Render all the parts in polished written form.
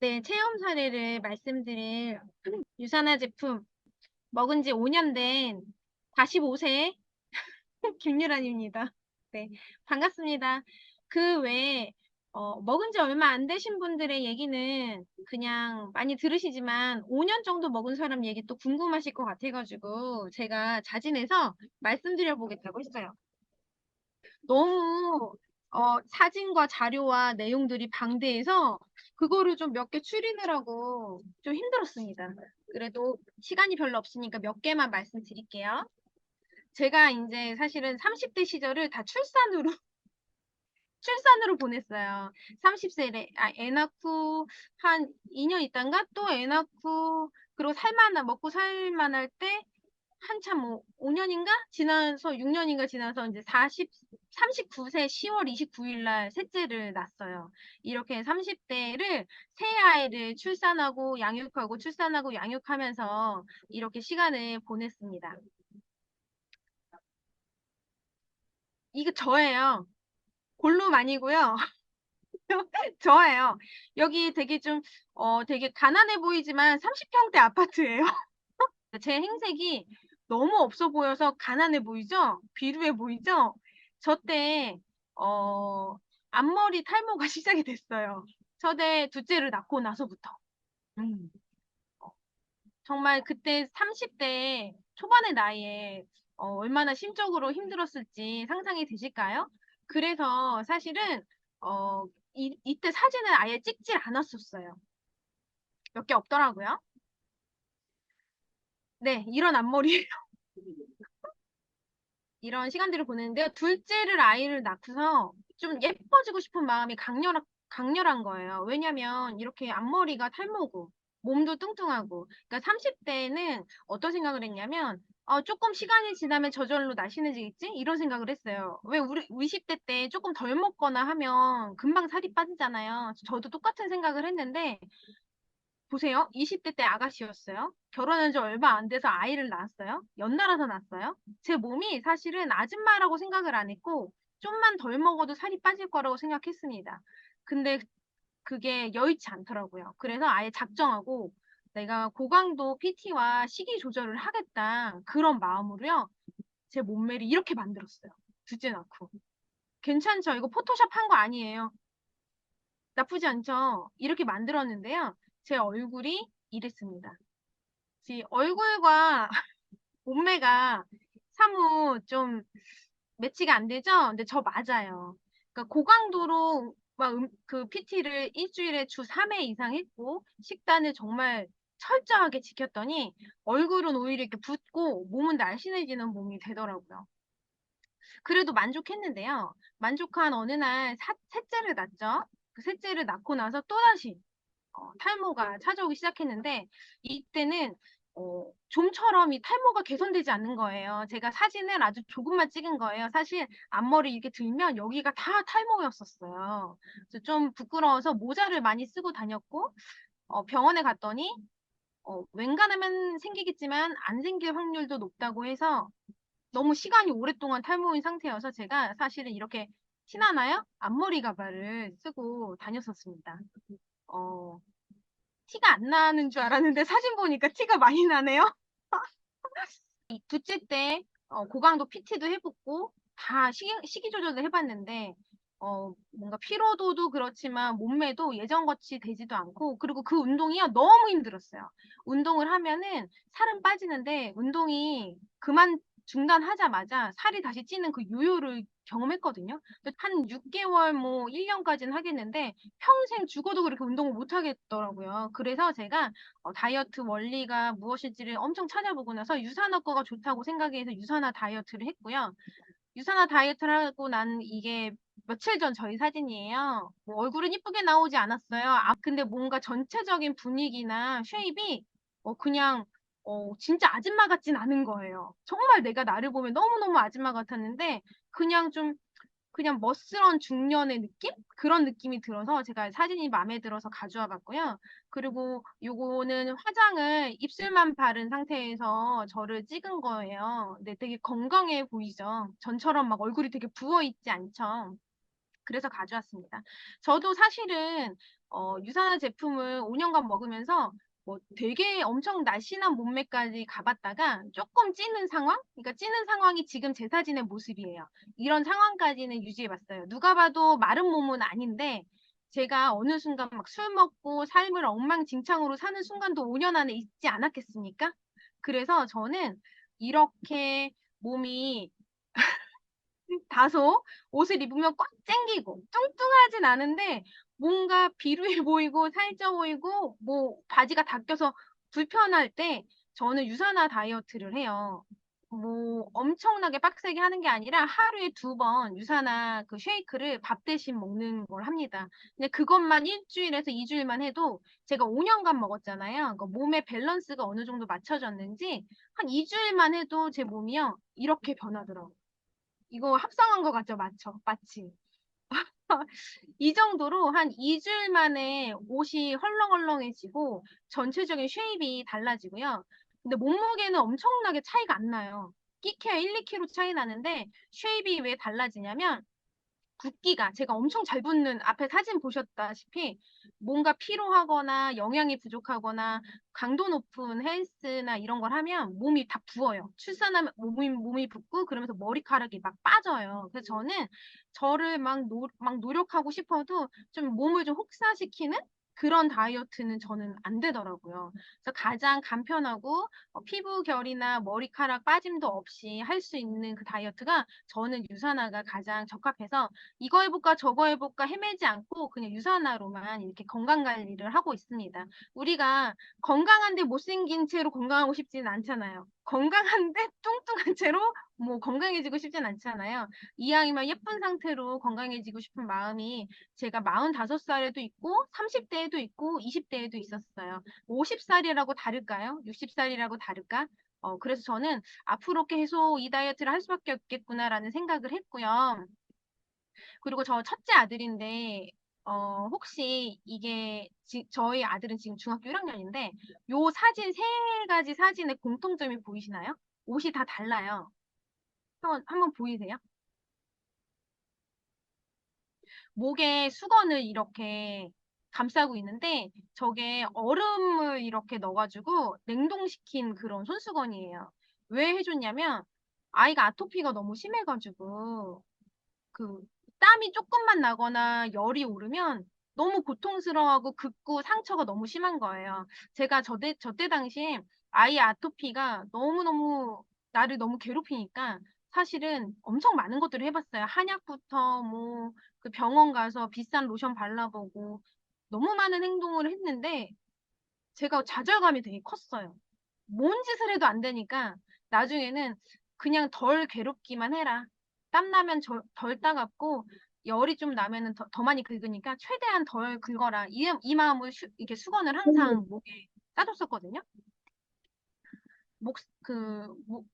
네, 체험 사례를 말씀드릴 유산화 제품 먹은 지 5년 된 45세 김유란입니다. 네, 반갑습니다. 그 외에 먹은 지 얼마 안 되신 분들의 얘기는 그냥 많이 들으시지만 5년 정도 먹은 사람 얘기 또 궁금하실 것 같아가지고 제가 자진해서 말씀드려 보겠다고 했어요. 너무 사진과 자료와 내용들이 방대해서 그거를 좀 몇 개 추리느라고 좀 힘들었습니다. 그래도 시간이 별로 없으니까 몇 개만 말씀드릴게요. 제가 이제 사실은 30대 시절을 다 출산으로 보냈어요. 30세에 애 낳고 한 2년 있다가 또 애 낳고 그리고 먹고 살만할 때 한참 뭐 5년인가 지나서 6년인가 지나서 이제 39세 10월 29일 날 셋째를 낳았어요. 이렇게 30대를 새 아이를 출산하고 양육하고 출산하고 양육하면서 이렇게 시간을 보냈습니다. 이거 저예요. 골룸 아니고요. 저예요. 여기 되게 되게 가난해 보이지만 30평대 아파트예요. 제 행색이 너무 없어 보여서 가난해 보이죠? 비루해 보이죠? 저 때, 어, 앞머리 탈모가 시작이 됐어요. 저 때 둘째를 낳고 나서부터. 음. 정말 그때 30대 초반의 나이에 얼마나 심적으로 힘들었을지 상상이 되실까요? 그래서 사실은, 어, 이때 사진을 아예 찍질 않았었어요. 몇 개 없더라고요. 네, 이런 앞머리. 이런 시간들을 보내는데요. 둘째를 아이를 낳고서 좀 예뻐지고 싶은 마음이 강렬한 거예요. 왜냐면 이렇게 앞머리가 탈모고 몸도 뚱뚱하고 그러니까 30대에는 어떤 생각을 했냐면 조금 시간이 지나면 저절로 날씬해지겠지? 이런 생각을 했어요. 왜 우리 20대 때 조금 덜 먹거나 하면 금방 살이 빠지잖아요. 저도 똑같은 생각을 했는데 보세요. 20대 때 아가씨였어요. 결혼한 지 얼마 안 돼서 아이를 낳았어요. 연달아서 낳았어요. 제 몸이 사실은 아줌마라고 생각을 안 했고, 좀만 덜 먹어도 살이 빠질 거라고 생각했습니다. 근데 그게 여의치 않더라고요. 그래서 아예 작정하고 내가 고강도 PT와 식이 조절을 하겠다. 그런 마음으로요. 제 몸매를 이렇게 만들었어요. 둘째 낳고. 괜찮죠? 이거 포토샵 한 거 아니에요. 나쁘지 않죠? 이렇게 만들었는데요. 제 얼굴이 이랬습니다. 얼굴과 몸매가 사뭇 좀 매치가 안 되죠? 근데 저 맞아요. 그러니까 고강도로 막 그 PT를 일주일에 주 3회 이상 했고 식단을 정말 철저하게 지켰더니 얼굴은 오히려 이렇게 붓고 몸은 날씬해지는 몸이 되더라고요. 그래도 만족했는데요. 만족한 어느 날 셋째를 낳죠. 그 셋째를 낳고 나서 또다시 탈모가 찾아오기 시작했는데 이때는 좀처럼 이 탈모가 개선되지 않는 거예요. 제가 사진을 아주 조금만 찍은 거예요. 사실 앞머리 이렇게 들면 여기가 다 탈모였었어요. 그래서 좀 부끄러워서 모자를 많이 쓰고 다녔고 병원에 갔더니 웬간하면 생기겠지만 안 생길 확률도 높다고 해서 너무 시간이 오랫동안 탈모인 상태여서 제가 사실은 이렇게 티나나요? 앞머리 가발을 쓰고 다녔었습니다. 어, 티가 안 나는 줄 알았는데 사진 보니까 티가 많이 나네요. 이 둘째 때 고강도 PT도 해봤고 다 식이 조절도 해봤는데 뭔가 피로도도 그렇지만 몸매도 예전같이 되지도 않고 그리고 그 운동이요 너무 힘들었어요. 운동을 하면은 살은 빠지는데 운동이 그만 중단하자마자 살이 다시 찌는 그 요요를 경험했거든요. 한 6개월 뭐 1년까지는 하겠는데 평생 죽어도 그렇게 운동을 못 하겠더라고요. 그래서 제가 다이어트 원리가 무엇일지를 엄청 찾아보고 나서 유산화 거가 좋다고 생각해서 유산화 다이어트를 했고요. 유산화 다이어트를 하고 난 이게 며칠 전 저희 사진이에요. 뭐 얼굴은 이쁘게 나오지 않았어요. 근데 뭔가 전체적인 분위기나 쉐입이 그냥 진짜 아줌마 같진 않은 거예요. 정말 내가 나를 보면 너무너무 아줌마 같았는데 그냥 좀 그냥 멋스러운 중년의 느낌? 그런 느낌이 들어서 제가 사진이 마음에 들어서 가져와 봤고요. 그리고 요거는 화장을 입술만 바른 상태에서 저를 찍은 거예요. 근데 되게 건강해 보이죠? 전처럼 막 얼굴이 되게 부어 있지 않죠? 그래서 가져왔습니다. 저도 사실은 유산화 제품을 5년간 먹으면서 뭐 되게 엄청 날씬한 몸매까지 가봤다가 조금 찌는 상황? 그러니까 찌는 상황이 지금 제 사진의 모습이에요. 이런 상황까지는 유지해봤어요. 누가 봐도 마른 몸은 아닌데 제가 어느 순간 막 술 먹고 삶을 엉망진창으로 사는 순간도 5년 안에 있지 않았겠습니까? 그래서 저는 이렇게 몸이 다소 옷을 입으면 꽉 쨍기고 뚱뚱하진 않은데 뭔가 비루해 보이고 살쪄 보이고 뭐 바지가 다 껴서 불편할 때 저는 유산화 다이어트를 해요. 뭐 엄청나게 빡세게 하는 게 아니라 하루에 2번 유산화 그 쉐이크를 밥 대신 먹는 걸 합니다. 근데 그것만 일주일에서 2주일만 해도 제가 5년간 먹었잖아요. 그러니까 몸의 밸런스가 어느 정도 맞춰졌는지 한 2주일만 해도 제 몸이요. 이렇게 변하더라고요. 이거 합성한 거 같죠? 맞죠? 마치. 이 정도로 한 2주일 만에 옷이 헐렁헐렁해지고 전체적인 쉐입이 달라지고요. 근데 몸무게는 엄청나게 차이가 안 나요. 끼케야 1, 2kg 차이 나는데 쉐입이 왜 달라지냐면 붓기가 제가 엄청 잘 붓는 앞에 사진 보셨다시피 뭔가 피로하거나 영양이 부족하거나 강도 높은 헬스나 이런 걸 하면 몸이 다 부어요. 출산하면 몸이 붓고 그러면서 머리카락이 막 빠져요. 그래서 저는 저를 막 노력하고 싶어도 좀 몸을 좀 혹사시키는 그런 다이어트는 저는 안 되더라고요. 그래서 가장 간편하고 피부 결이나 머리카락 빠짐도 없이 할 수 있는 그 다이어트가 저는 유산화가 가장 적합해서 이거 해볼까 저거 해볼까 헤매지 않고 그냥 유산화로만 이렇게 건강 관리를 하고 있습니다. 우리가 건강한데 못생긴 채로 건강하고 싶지는 않잖아요. 건강한데 뚱뚱한 채로 뭐 건강해지고 싶진 않잖아요. 이왕이면 예쁜 상태로 건강해지고 싶은 마음이 제가 45살에도 있고 30대에도 있고 20대에도 있었어요. 50살이라고 다를까요? 60살이라고 다를까? 그래서 저는 앞으로 계속 이 다이어트를 할 수밖에 없겠구나라는 생각을 했고요. 그리고 저 첫째 아들인데, 혹시 이게, 저희 아들은 지금 중학교 1학년인데, 요 사진, 세 가지 사진의 공통점이 보이시나요? 옷이 다 달라요. 한번 보이세요? 목에 수건을 이렇게 감싸고 있는데, 저게 얼음을 이렇게 넣어가지고 냉동시킨 그런 손수건이에요. 왜 해줬냐면, 아이가 아토피가 너무 심해가지고, 그 땀이 조금만 나거나 열이 오르면 너무 고통스러워하고 붓고 상처가 너무 심한 거예요. 제가 저때 당시에 아이 아토피가 너무너무 나를 너무 괴롭히니까 사실은 엄청 많은 것들을 해봤어요. 한약부터 뭐 그 병원 가서 비싼 로션 발라보고 너무 많은 행동을 했는데 제가 좌절감이 되게 컸어요. 뭔 짓을 해도 안 되니까 나중에는 그냥 덜 괴롭기만 해라. 땀 나면 덜 따갑고 열이 좀 나면은 더 많이 긁으니까 최대한 덜 긁어라. 이 마음을 이렇게 수건을 항상 목에 싸줬었거든요.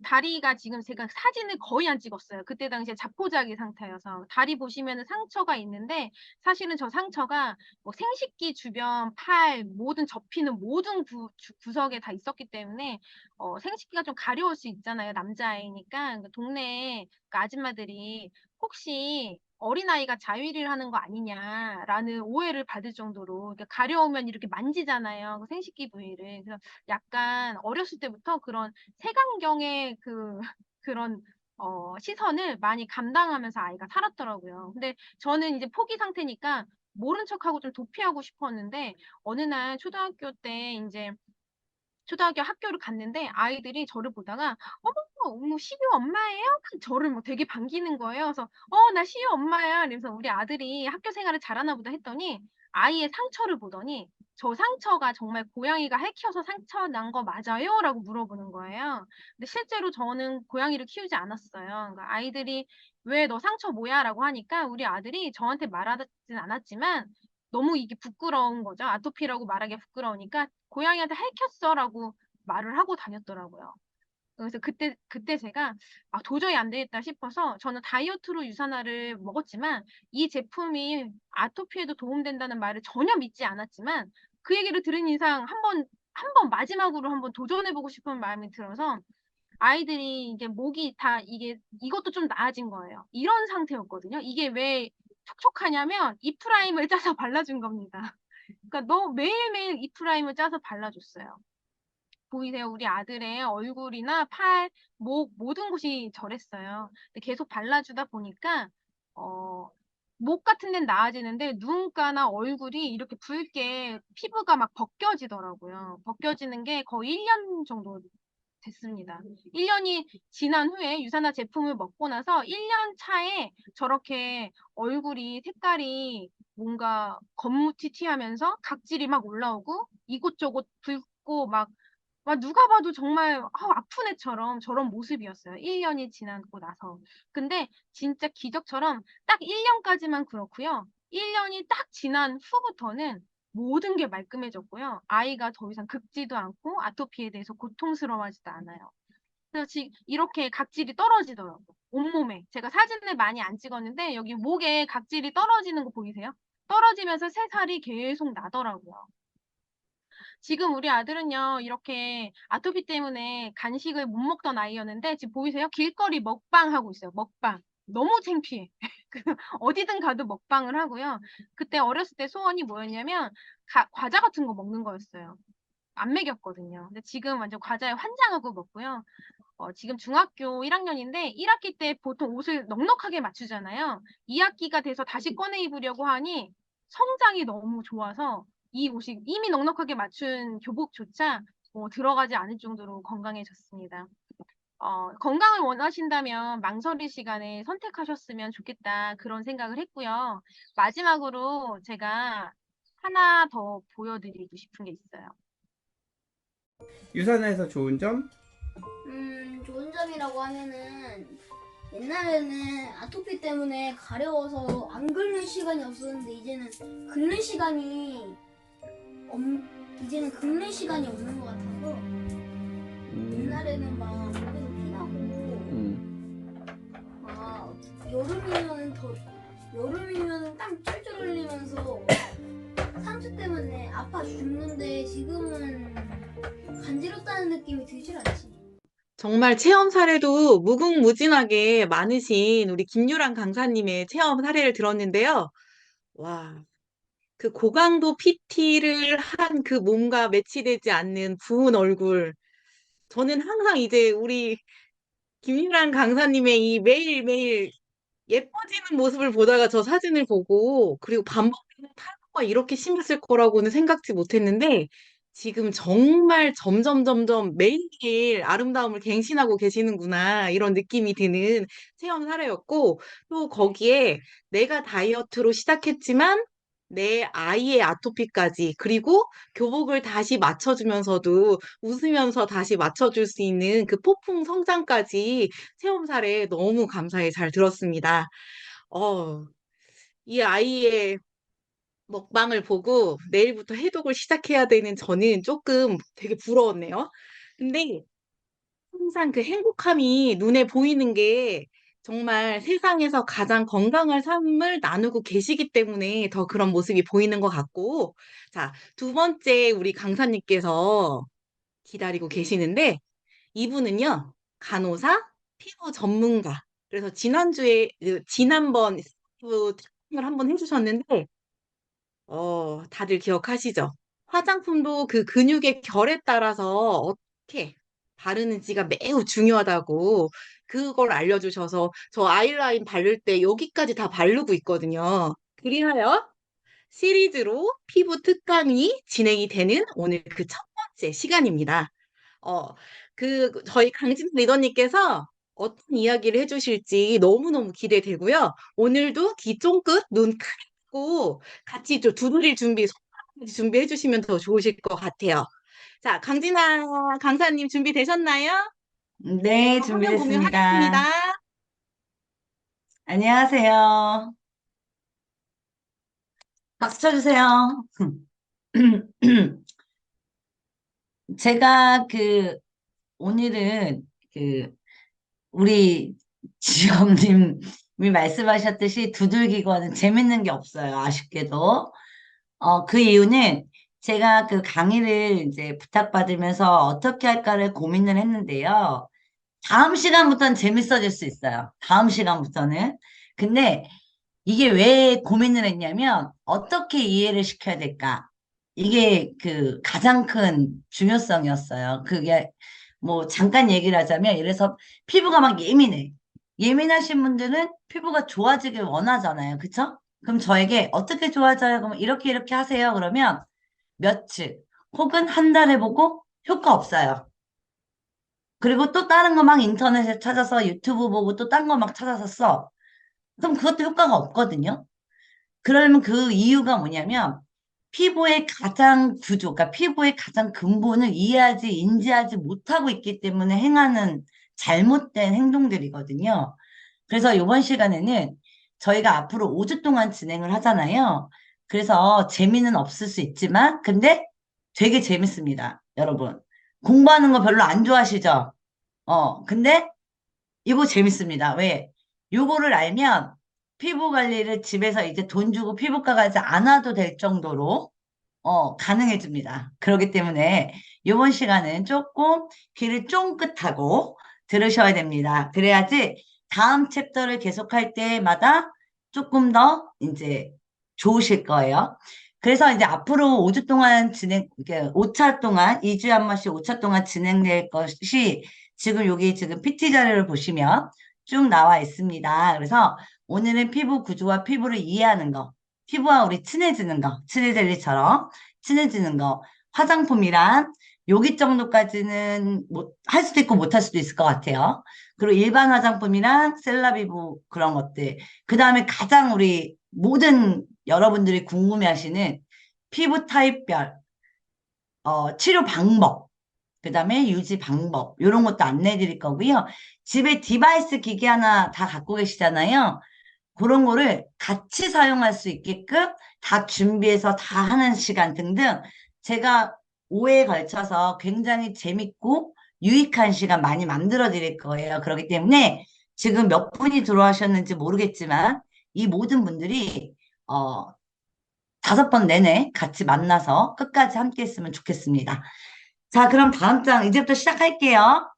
다리가 지금 제가 사진을 거의 안 찍었어요. 그때 당시에 자포자기 상태여서. 다리 보시면은 상처가 있는데, 사실은 저 상처가 뭐 생식기 주변, 팔, 모든 접히는 모든 구석에 다 있었기 때문에, 생식기가 좀 가려울 수 있잖아요. 남자아이니까. 그 동네에 그 아줌마들이 혹시 어린아이가 자위를 하는 거 아니냐라는 오해를 받을 정도로, 그러니까 가려우면 이렇게 만지잖아요. 그 생식기 부위를. 그래서 약간 어렸을 때부터 그런 색안경의 그런 시선을 많이 감당하면서 아이가 살았더라고요. 근데 저는 이제 포기 상태니까 모른 척하고 좀 도피하고 싶었는데 어느 날 초등학교 때 이제 초등학교 학교를 갔는데 아이들이 저를 보다가 어머 시유 엄마예요? 저를 뭐 되게 반기는 거예요. 그래서 나 시유 엄마야. 그래서 우리 아들이 학교 생활을 잘하나 보다 했더니 아이의 상처를 보더니 저 상처가 정말 고양이가 핥혀서 상처 난 거 맞아요? 라고 물어보는 거예요. 근데 실제로 저는 고양이를 키우지 않았어요. 그러니까 아이들이 왜 너 상처 뭐야? 라고 하니까 우리 아들이 저한테 말하진 않았지만 너무 이게 부끄러운 거죠. 아토피라고 말하기 부끄러우니까 고양이한테 핥혔어라고 말을 하고 다녔더라고요. 그래서 그때 제가 도저히 안 되겠다 싶어서 저는 다이어트로 유산화를 먹었지만 이 제품이 아토피에도 도움된다는 말을 전혀 믿지 않았지만 그 얘기를 들은 이상 한번 마지막으로 한번 도전해보고 싶은 마음이 들어서 아이들이 이게 목이 다 이것도 좀 나아진 거예요. 이런 상태였거든요. 이게 왜 촉촉하냐면 이프라임을 짜서 발라준 겁니다. 그러니까 너 매일매일 이프라임을 짜서 발라줬어요. 보이세요? 우리 아들의 얼굴이나 팔, 목 모든 곳이 저랬어요. 근데 계속 발라주다 보니까 어, 목 같은 데는 나아지는데 눈가나 얼굴이 이렇게 붉게 피부가 막 벗겨지더라고요. 벗겨지는 게 거의 1년 정도 됐습니다. 1년이 지난 후에 유산화 제품을 먹고 나서 1년 차에 저렇게 얼굴이 색깔이 뭔가 검무티티하면서 각질이 막 올라오고 이곳저곳 붉고 막 누가 봐도 정말 아픈 애처럼 저런 모습이었어요. 1년이 지나고 나서. 근데 진짜 기적처럼 딱 1년까지만 그렇고요. 1년이 딱 지난 후부터는 모든 게 말끔해졌고요. 아이가 더 이상 긁지도 않고 아토피에 대해서 고통스러워하지도 않아요. 그래서 이렇게 각질이 떨어지더라고요. 온몸에. 제가 사진을 많이 안 찍었는데 여기 목에 각질이 떨어지는 거 보이세요? 떨어지면서 새살이 계속 나더라고요. 지금 우리 아들은요, 이렇게 아토피 때문에 간식을 못 먹던 아이였는데, 지금 보이세요? 길거리 먹방 하고 있어요. 먹방. 너무 창피해. 그 어디든 가도 먹방을 하고요. 그때 어렸을 때 소원이 뭐였냐면, 과자 같은 거 먹는 거였어요. 안 먹였거든요. 근데 지금 완전 과자에 환장하고 먹고요. 지금 중학교 1학년인데 1학기 때 보통 옷을 넉넉하게 맞추잖아요. 2학기가 돼서 다시 꺼내 입으려고 하니 성장이 너무 좋아서 이 옷이 이미 넉넉하게 맞춘 교복조차 들어가지 않을 정도로 건강해졌습니다. 건강을 원하신다면 망설일 시간에 선택하셨으면 좋겠다 그런 생각을 했고요. 마지막으로 제가 하나 더 보여드리고 싶은 게 있어요. 유산에서 좋은 점? 좋은 점이라고 하면은 옛날에는 아토피 때문에 가려워서 안 긁는 시간이 없었는데 긁는 시간이 이제는 긁는 시간이 없는 것 같아서 옛날에는 막 목에서 피나고 막 여름이면은 땀 쫄쫄 흘리면서 상처 때문에 아파 죽는데 지금은 간지럽다는 느낌이 들질 않지. 정말 체험 사례도 무궁무진하게 많으신 우리 김유란 강사님의 체험 사례를 들었는데요. 와, 그 고강도 PT를 한 그 몸과 매치되지 않는 부은 얼굴. 저는 항상 이제 우리 김유란 강사님의 이 매일매일 예뻐지는 모습을 보다가 저 사진을 보고, 그리고 반복되는 탈모가 이렇게 심했을 거라고는 생각지 못했는데, 지금 정말 점점 매일매일 아름다움을 갱신하고 계시는구나, 이런 느낌이 드는 체험 사례였고, 또 거기에 내가 다이어트로 시작했지만, 내 아이의 아토피까지, 그리고 교복을 다시 맞춰주면서도 웃으면서 다시 맞춰줄 수 있는 그 폭풍 성장까지 체험 사례 너무 감사히 잘 들었습니다. 어, 이 아이의 먹방을 보고 내일부터 해독을 시작해야 되는 저는 조금 되게 부러웠네요. 근데 항상 그 행복함이 눈에 보이는 게 정말 세상에서 가장 건강한 삶을 나누고 계시기 때문에 더 그런 모습이 보이는 것 같고, 자, 두 번째 우리 강사님께서 기다리고 계시는데, 이분은요, 간호사, 피부 전문가. 그래서 지난번 피부 을 한번 해주셨는데, 다들 기억하시죠? 화장품도 그 근육의 결에 따라서 어떻게 바르는지가 매우 중요하다고 그걸 알려주셔서 저 아이라인 바를 때 여기까지 다 바르고 있거든요. 그리하여 시리즈로 피부 특강이 진행이 되는 오늘 그 첫 번째 시간입니다. 어, 저희 강진 리더님께서 어떤 이야기를 해주실지 너무너무 기대되고요. 오늘도 귀 쫑긋, 눈 크게 뜨고 같이 좀 두드릴 준비해 주시면 더 좋으실 것 같아요. 자, 강진아 강사님 준비되셨나요? 네, 화면 준비됐습니다. 공유하겠습니다. 안녕하세요. 박수 쳐주세요. 제가 오늘은 우리 지영님이 말씀하셨듯이 두들기고는 재밌는 게 없어요. 아쉽게도. 그 이유는 제가 그 강의를 이제 부탁받으면서 어떻게 할까를 고민을 했는데요. 다음 시간부터는 재밌어질 수 있어요. 다음 시간부터는. 근데 이게 왜 고민을 했냐면 어떻게 이해를 시켜야 될까? 이게 그 가장 큰 중요성이었어요. 그게 뭐 잠깐 얘기를 하자면 이래서 피부가 막 예민해. 예민하신 분들은 피부가 좋아지길 원하잖아요. 그쵸? 그럼 저에게 어떻게 좋아져요? 그럼 이렇게 이렇게 하세요. 그러면 며칠 혹은 한 달 해보고 효과 없어요. 그리고 또 다른 거 막 인터넷에 찾아서 유튜브 보고 또 딴 거 막 찾아서 써. 그럼 그것도 효과가 없거든요. 그러면 그 이유가 뭐냐면 피부의 가장 구조, 그러니까 피부의 가장 근본을 이해하지, 인지하지 못하고 있기 때문에 행하는 잘못된 행동들이거든요. 그래서 이번 시간에는 저희가 앞으로 5주 동안 진행을 하잖아요. 그래서 재미는 없을 수 있지만, 근데 되게 재밌습니다, 여러분. 공부하는 거 별로 안 좋아하시죠? 근데 이거 재밌습니다. 왜? 요거를 알면 피부 관리를 집에서 이제 돈 주고 피부과 가지 않아도 될 정도로 가능해집니다. 그렇기 때문에 이번 시간은 조금 귀를 쫑긋하고 들으셔야 됩니다. 그래야지 다음 챕터를 계속할 때마다 조금 더 이제 좋으실 거예요. 그래서 이제 앞으로 5주 동안 이게 5차 동안, 2주에 한 번씩 5차 동안 진행될 것이 지금 여기 지금 PT 자료를 보시면 쭉 나와 있습니다. 그래서 오늘은 피부 구조와 피부를 이해하는 거, 피부와 우리 친해지는 거, 치네젤리처럼 친해지는 거, 화장품이란 여기 정도까지는 할 수도 있고 못 할 수도 있을 것 같아요. 그리고 일반 화장품이랑 셀라비브 그런 것들. 그 다음에 가장 우리 모든 여러분들이 궁금해하시는 피부 타입별, 치료 방법, 그 다음에 유지 방법, 이런 것도 안내해 드릴 거고요. 집에 디바이스 기기 하나 다 갖고 계시잖아요. 그런 거를 같이 사용할 수 있게끔 다 준비해서 다 하는 시간 등등 제가 5회에 걸쳐서 굉장히 재밌고 유익한 시간 많이 만들어 드릴 거예요. 그렇기 때문에 지금 몇 분이 들어와셨는지 모르겠지만 이 모든 분들이 어, 5번 내내 같이 만나서 끝까지 함께 했으면 좋겠습니다. 자, 그럼 다음 장 이제부터 시작할게요.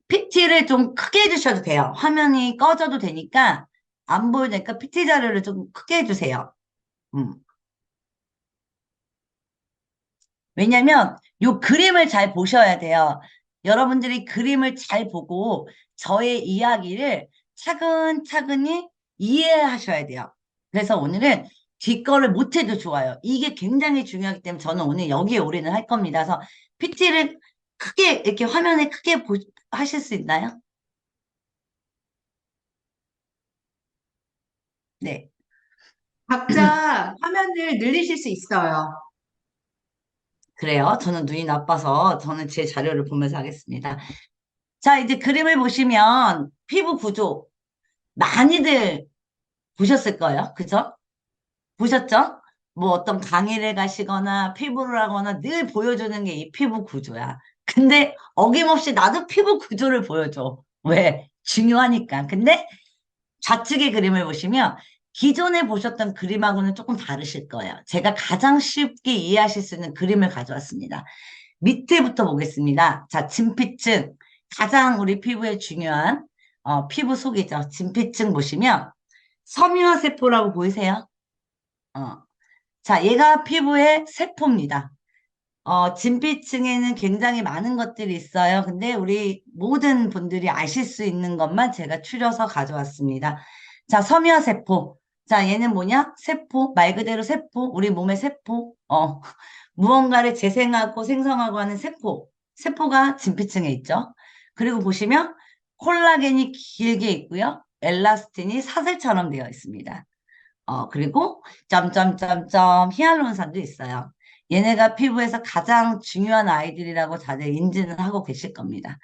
PT를 좀 크게 해주셔도 돼요. 화면이 꺼져도 되니까 안 보이니까 PT 자료를 좀 크게 해주세요. 음. 왜냐면 요 그림을 잘 보셔야 돼요. 여러분들이 그림을 잘 보고 저의 이야기를 차근차근히 이해하셔야 돼요. 그래서 오늘은 뒷거를 못해도 좋아요. 이게 굉장히 중요하기 때문에 저는 오늘 여기에 올인을 할 겁니다. 그래서 PT를 크게 이렇게 화면에 크게 하실 수 있나요? 네. 각자 화면을 늘리실 수 있어요. 그래요. 저는 눈이 나빠서 저는 제 자료를 보면서 하겠습니다. 자, 이제 그림을 보시면 피부 구조 많이들 보셨을 거예요. 그죠? 보셨죠? 뭐 어떤 강의를 가시거나 피부를 하거나 늘 보여주는 게 이 피부 구조야. 근데 어김없이 나도 피부 구조를 보여줘. 왜? 중요하니까. 근데 좌측의 그림을 보시면 기존에 보셨던 그림하고는 조금 다르실 거예요. 제가 가장 쉽게 이해하실 수 있는 그림을 가져왔습니다. 밑에부터 보겠습니다. 자, 진피층. 가장 우리 피부에 중요한 피부 속이죠. 진피층 보시면 섬유화 세포라고 보이세요? 어. 자, 얘가 피부의 세포입니다. 진피층에는 굉장히 많은 것들이 있어요. 근데 우리 모든 분들이 아실 수 있는 것만 제가 추려서 가져왔습니다. 자, 섬유화 세포. 자, 얘는 뭐냐? 세포. 말 그대로 세포. 우리 몸의 세포. 무언가를 재생하고 생성하고 하는 세포. 세포가 진피층에 있죠. 그리고 보시면 콜라겐이 길게 있고요. 엘라스틴이 사슬처럼 되어 있습니다. 그리고 점점점점 히알루론산도 있어요. 얘네가 피부에서 가장 중요한 아이들이라고 다들 인지는 하고 계실 겁니다.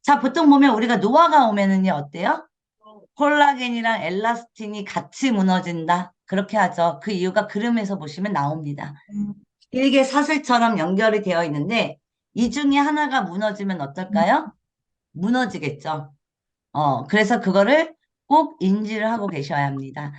자, 보통 보면 우리가 노화가 오면은요, 어때요? 콜라겐이랑 엘라스틴이 같이 무너진다. 그렇게 하죠. 그 이유가 그림에서 보시면 나옵니다. 길게 사슬처럼 연결이 되어 있는데, 이 중에 하나가 무너지면 어떨까요? 무너지겠죠. 그래서 그거를 꼭 인지를 하고 계셔야 합니다.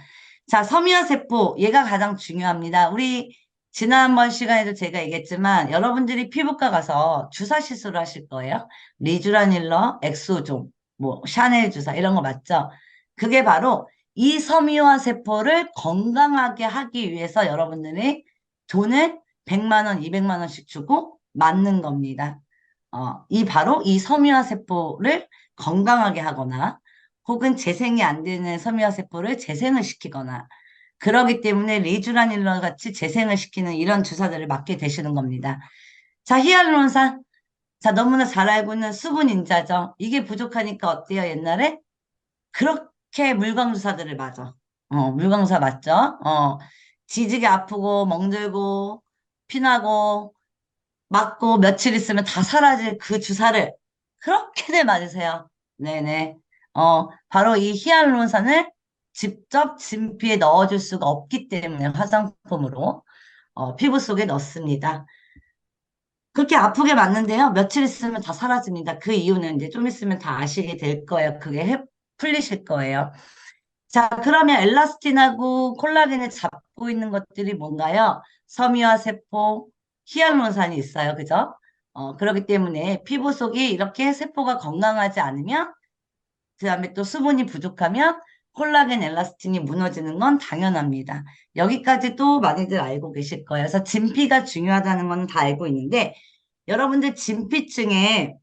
자, 섬유화 세포, 얘가 가장 중요합니다. 우리 지난번 시간에도 제가 얘기했지만 여러분들이 피부과 가서 주사 시술을 하실 거예요. 리쥬라닐러, 엑소존, 뭐 샤넬 주사 이런 거 맞죠? 그게 바로 이 섬유화 세포를 건강하게 하기 위해서 여러분들이 돈을 100만 원, 200만 원씩 주고 맞는 겁니다. 바로 이 섬유화 세포를 건강하게 하거나 혹은 재생이 안 되는 섬유화 세포를 재생을 시키거나 그러기 때문에 리주라닐러 같이 재생을 시키는 이런 주사들을 맞게 되시는 겁니다. 자, 히알루론산. 자, 너무나 잘 알고 있는 수분 인자죠. 이게 부족하니까 어때요, 옛날에? 그렇게 물광주사들을 맞아. 물광주사 맞죠? 지지게 아프고, 멍들고, 피나고, 맞고, 며칠 있으면 다 사라질 그 주사를 그렇게들 맞으세요. 네네. 바로 이 히알루론산을 직접 진피에 넣어줄 수가 없기 때문에 화장품으로 피부 속에 넣습니다. 그렇게 아프게 맞는데요. 며칠 있으면 다 사라집니다. 그 이유는 이제 좀 있으면 다 아시게 될 거예요. 풀리실 거예요. 자, 그러면 엘라스틴하고 콜라겐을 잡고 있는 것들이 뭔가요? 섬유화 세포, 히알루론산이 있어요. 그죠? 그렇기 때문에 피부 속이 이렇게 세포가 건강하지 않으면, 그 다음에 또 수분이 부족하면 콜라겐, 엘라스틴이 무너지는 건 당연합니다. 여기까지도 많이들 알고 계실 거예요. 그래서 진피가 중요하다는 건 다 알고 있는데, 여러분들 진피층에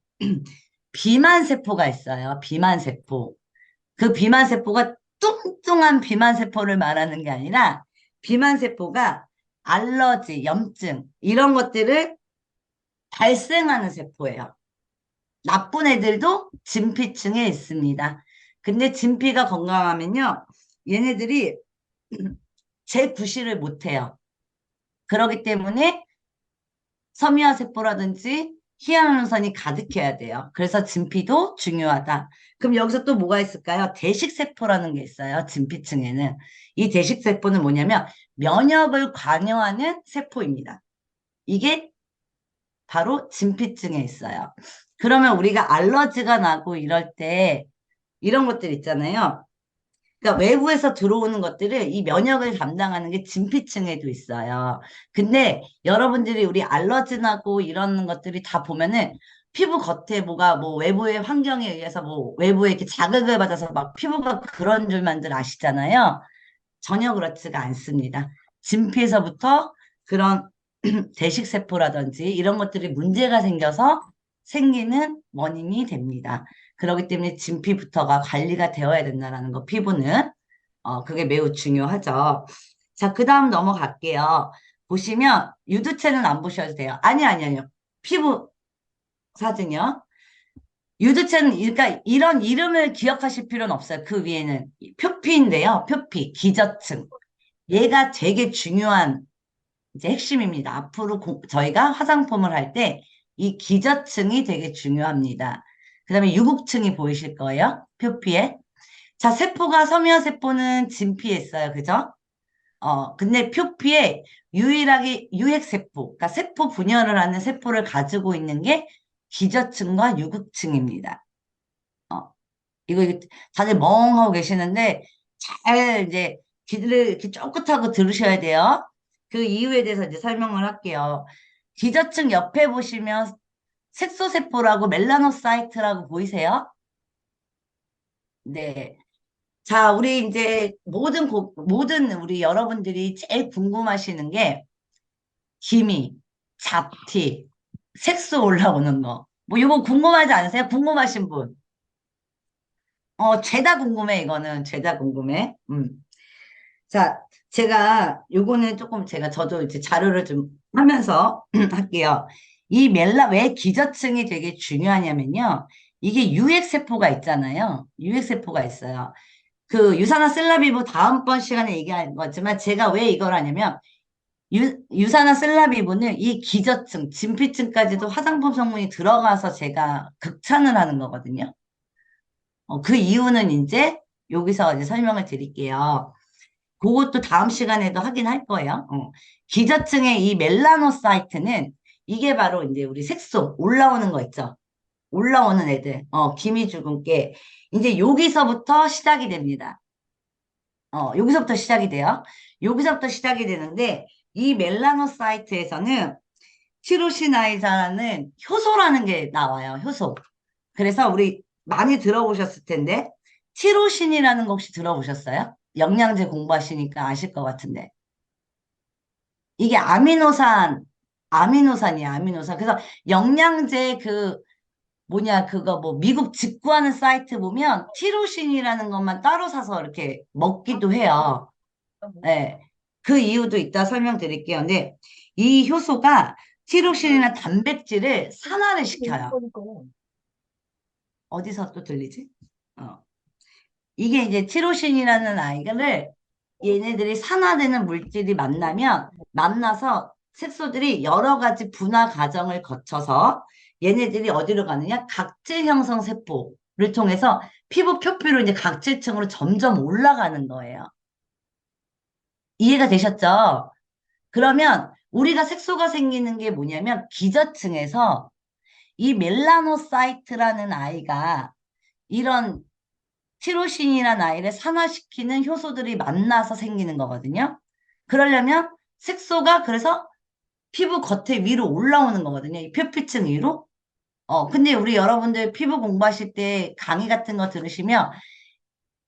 비만세포가 있어요. 비만세포. 그 비만세포가 뚱뚱한 비만세포를 말하는 게 아니라 비만세포가 알러지, 염증 이런 것들을 발생하는 세포예요. 나쁜 애들도 진피층에 있습니다. 근데 진피가 건강하면요. 얘네들이 재구실을 못해요. 그렇기 때문에 섬유화 세포라든지 히알루론산이 가득해야 돼요. 그래서 진피도 중요하다. 그럼 여기서 또 뭐가 있을까요? 대식세포라는 게 있어요. 진피층에는. 이 대식세포는 뭐냐면 면역을 관여하는 세포입니다. 이게 바로 진피층에 있어요. 그러면 우리가 알러지가 나고 이럴 때 이런 것들 있잖아요. 그러니까 외부에서 들어오는 것들을 이 면역을 담당하는 게 진피층에도 있어요. 근데 여러분들이 우리 알러지 나고 이런 것들이 다 보면은 피부 겉에 뭐가 뭐 외부의 환경에 의해서 뭐 외부에 이렇게 자극을 받아서 막 피부가 그런 줄만들 아시잖아요. 전혀 그렇지가 않습니다. 진피에서부터 그런 대식세포라든지 이런 것들이 문제가 생겨서 생기는 원인이 됩니다. 그렇기 때문에 진피부터가 관리가 되어야 된다는 거, 피부는. 그게 매우 중요하죠. 자, 그 다음 넘어갈게요. 보시면 유두체는 안 보셔도 돼요. 아니요. 피부 사진이요. 유두체는, 그러니까 이런 이름을 기억하실 필요는 없어요. 그 위에는 표피인데요. 표피, 기저층. 얘가 되게 중요한 이제 핵심입니다. 앞으로 저희가 화장품을 할 때 이 기저층이 되게 중요합니다. 그 다음에 유국층이 보이실 거예요. 표피에. 자, 섬유화 세포는 진피에 있어요. 그죠? 근데 표피에 유일하게 유핵세포, 그러니까 세포 분열을 하는 세포를 가지고 있는 게 기저층과 유국층입니다. 이거 다들 멍하고 계시는데 잘 이제 귀를 이렇게 쫑긋하고 들으셔야 돼요. 그 이유에 대해서 이제 설명을 할게요. 기저층 옆에 보시면 색소세포라고 멜라노사이트라고 보이세요? 네. 자, 우리 이제 모든 우리 여러분들이 제일 궁금하시는 게 기미, 잡티, 색소 올라오는 거. 뭐 이거 궁금하지 않으세요? 궁금하신 분? 죄다 궁금해, 이거는. 죄다 궁금해. 자, 요거는 조금 저도 이제 자료를 좀 하면서 할게요. 왜 기저층이 되게 중요하냐면요. 이게 유핵세포가 있잖아요. 유핵세포가 있어요. 그 유산화 셀라비브 다음번 시간에 얘기한 거지만 제가 왜 이걸 하냐면 유산화 셀라비브는 이 기저층, 진피층까지도 화장품 성분이 들어가서 제가 극찬을 하는 거거든요. 그 이유는 이제 여기서 이제 설명을 드릴게요. 그것도 다음 시간에도 확인할 거예요. 기저층의 이 멜라노사이트는 이게 바로 이제 우리 색소 올라오는 거 있죠. 올라오는 애들, 기미주근깨. 이제 여기서부터 시작이 됩니다. 여기서부터 시작이 돼요. 여기서부터 시작이 되는데 이 멜라노사이트에서는 티로시나이자라는 효소라는 게 나와요. 효소. 그래서 우리 많이 들어보셨을 텐데 티로신이라는 거 혹시 들어보셨어요? 영양제 공부하시니까 아실 것 같은데. 이게 아미노산이야, 아미노산. 그래서 영양제 그거 뭐 미국 직구하는 사이트 보면 티로신이라는 것만 따로 사서 이렇게 먹기도 해요. 네. 그 이유도 이따 설명드릴게요. 근데 이 효소가 티로신이나 단백질을 산화를 시켜요. 어디서 또 들리지? 이게 이제 티로신이라는 아이를 얘네들이 산화되는 물질이 만나서 색소들이 여러 가지 분화 과정을 거쳐서 얘네들이 어디로 가느냐? 각질 형성 세포를 통해서 피부 표피로 이제 각질층으로 점점 올라가는 거예요. 이해가 되셨죠? 그러면 우리가 색소가 생기는 게 뭐냐면 기저층에서 이 멜라노사이트라는 아이가 이런 티로신이라는 아이를 산화시키는 효소들이 만나서 생기는 거거든요. 그러려면 색소가 그래서 피부 겉에 위로 올라오는 거거든요. 이 표피층 위로. 근데 우리 여러분들 피부 공부하실 때 강의 같은 거 들으시면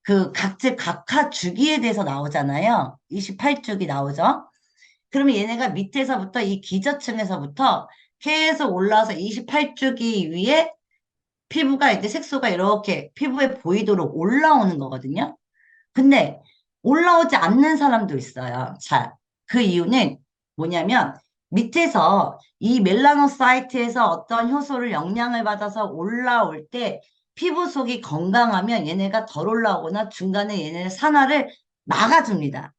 그 각질 각하 주기에 대해서 나오잖아요. 28주기 나오죠. 그러면 얘네가 밑에서부터 이 기저층에서부터 계속 올라와서 28주기 위에 피부가 이제 색소가 이렇게 피부에 보이도록 올라오는 거거든요. 근데 올라오지 않는 사람도 있어요. 잘. 그 이유는 뭐냐면 밑에서 이 멜라노사이트에서 어떤 효소를 영향을 받아서 올라올 때 피부 속이 건강하면 얘네가 덜 올라오거나 중간에 얘네의 산화를 막아줍니다.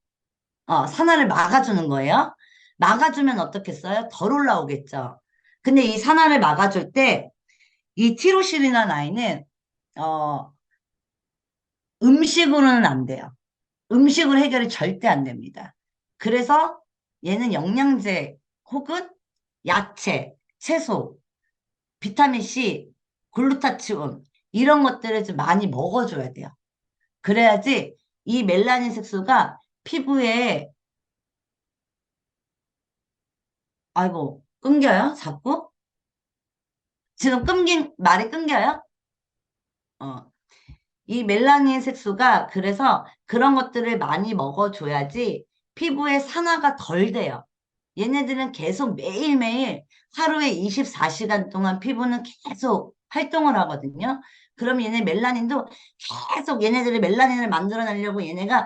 산화를 막아주는 거예요. 막아주면 어떻겠어요? 덜 올라오겠죠. 근데 이 산화를 막아줄 때 이 티로실이라는 아이는 음식으로는 안 돼요. 음식으로 해결이 절대 안 됩니다. 그래서 얘는 영양제 혹은 야채, 채소, 비타민C, 글루타치온 이런 것들을 좀 많이 먹어줘야 돼요. 그래야지 이 멜라닌 색소가 피부에 아이고 끊겨요? 자꾸? 지금 말이 끊겨요? 이 멜라닌 색소가 그래서 그런 것들을 많이 먹어줘야지 피부에 산화가 덜 돼요. 얘네들은 계속 매일매일 하루에 24시간 동안 피부는 계속 활동을 하거든요. 그럼 얘네 멜라닌도 계속 얘네들이 멜라닌을 만들어내려고 얘네가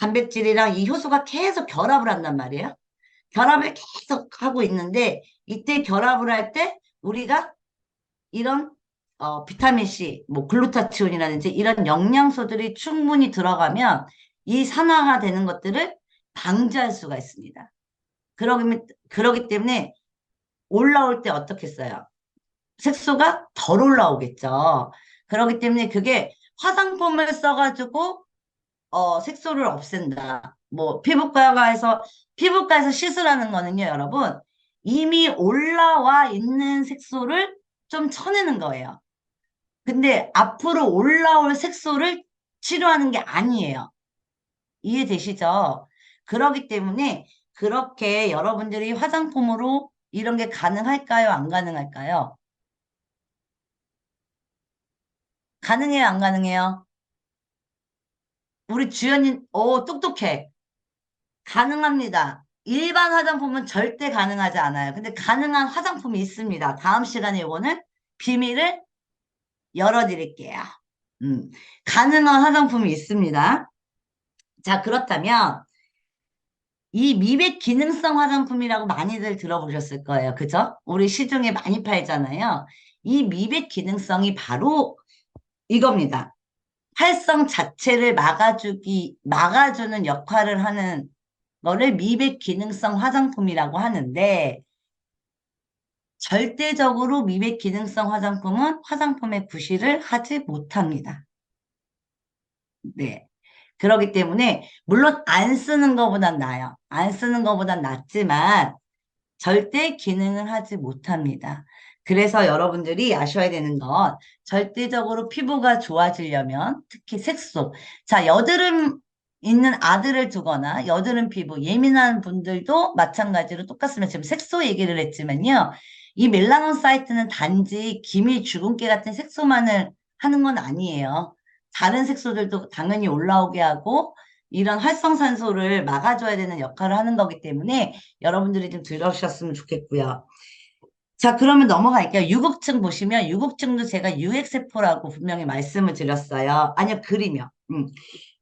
단백질이랑 이 효소가 계속 결합을 한단 말이에요. 결합을 계속 하고 있는데 이때 결합을 할 때 우리가 이런 비타민C, 뭐 글루타치온이라든지 이런 영양소들이 충분히 들어가면 이 산화가 되는 것들을 방지할 수가 있습니다. 그러기 때문에 올라올 때 어떻게 써요? 색소가 덜 올라오겠죠. 그러기 때문에 그게 화장품을 써가지고 색소를 없앤다. 뭐 피부과에서 시술하는 거는요, 여러분. 이미 올라와 있는 색소를 좀 쳐내는 거예요. 근데 앞으로 올라올 색소를 치료하는 게 아니에요. 이해되시죠? 그러기 때문에 그렇게 여러분들이 화장품으로 이런 게 가능할까요? 안 가능할까요? 가능해요? 안 가능해요? 우리 주연님, 똑똑해. 가능합니다. 일반 화장품은 절대 가능하지 않아요. 근데 가능한 화장품이 있습니다. 다음 시간에 이거는 비밀을 열어드릴게요. 가능한 화장품이 있습니다. 자, 그렇다면 이 미백 기능성 화장품이라고 많이들 들어보셨을 거예요. 그죠? 우리 시중에 많이 팔잖아요. 이 미백 기능성이 바로 이겁니다. 활성 자체를 막아주는 역할을 하는 거를 미백 기능성 화장품이라고 하는데, 절대적으로 미백 기능성 화장품은 화장품의 구실을 하지 못합니다. 네. 그렇기 때문에 물론 안 쓰는 것보단 나아요. 안 쓰는 것보단 낫지만 절대 기능을 하지 못합니다. 그래서 여러분들이 아셔야 되는 건 절대적으로 피부가 좋아지려면 특히 색소. 자, 여드름 있는 아들을 두거나 여드름 피부 예민한 분들도 마찬가지로 똑같습니다. 지금 색소 얘기를 했지만요. 이 멜라논 사이트는 단지 기미 주근깨 같은 색소만을 하는 건 아니에요. 다른 색소들도 당연히 올라오게 하고 이런 활성산소를 막아줘야 되는 역할을 하는 거기 때문에 여러분들이 좀 들으셨으면 좋겠고요. 자, 그러면 넘어갈게요. 유국증 보시면 유국증도 제가 유핵세포라고 분명히 말씀을 드렸어요. 아니요, 그림이요.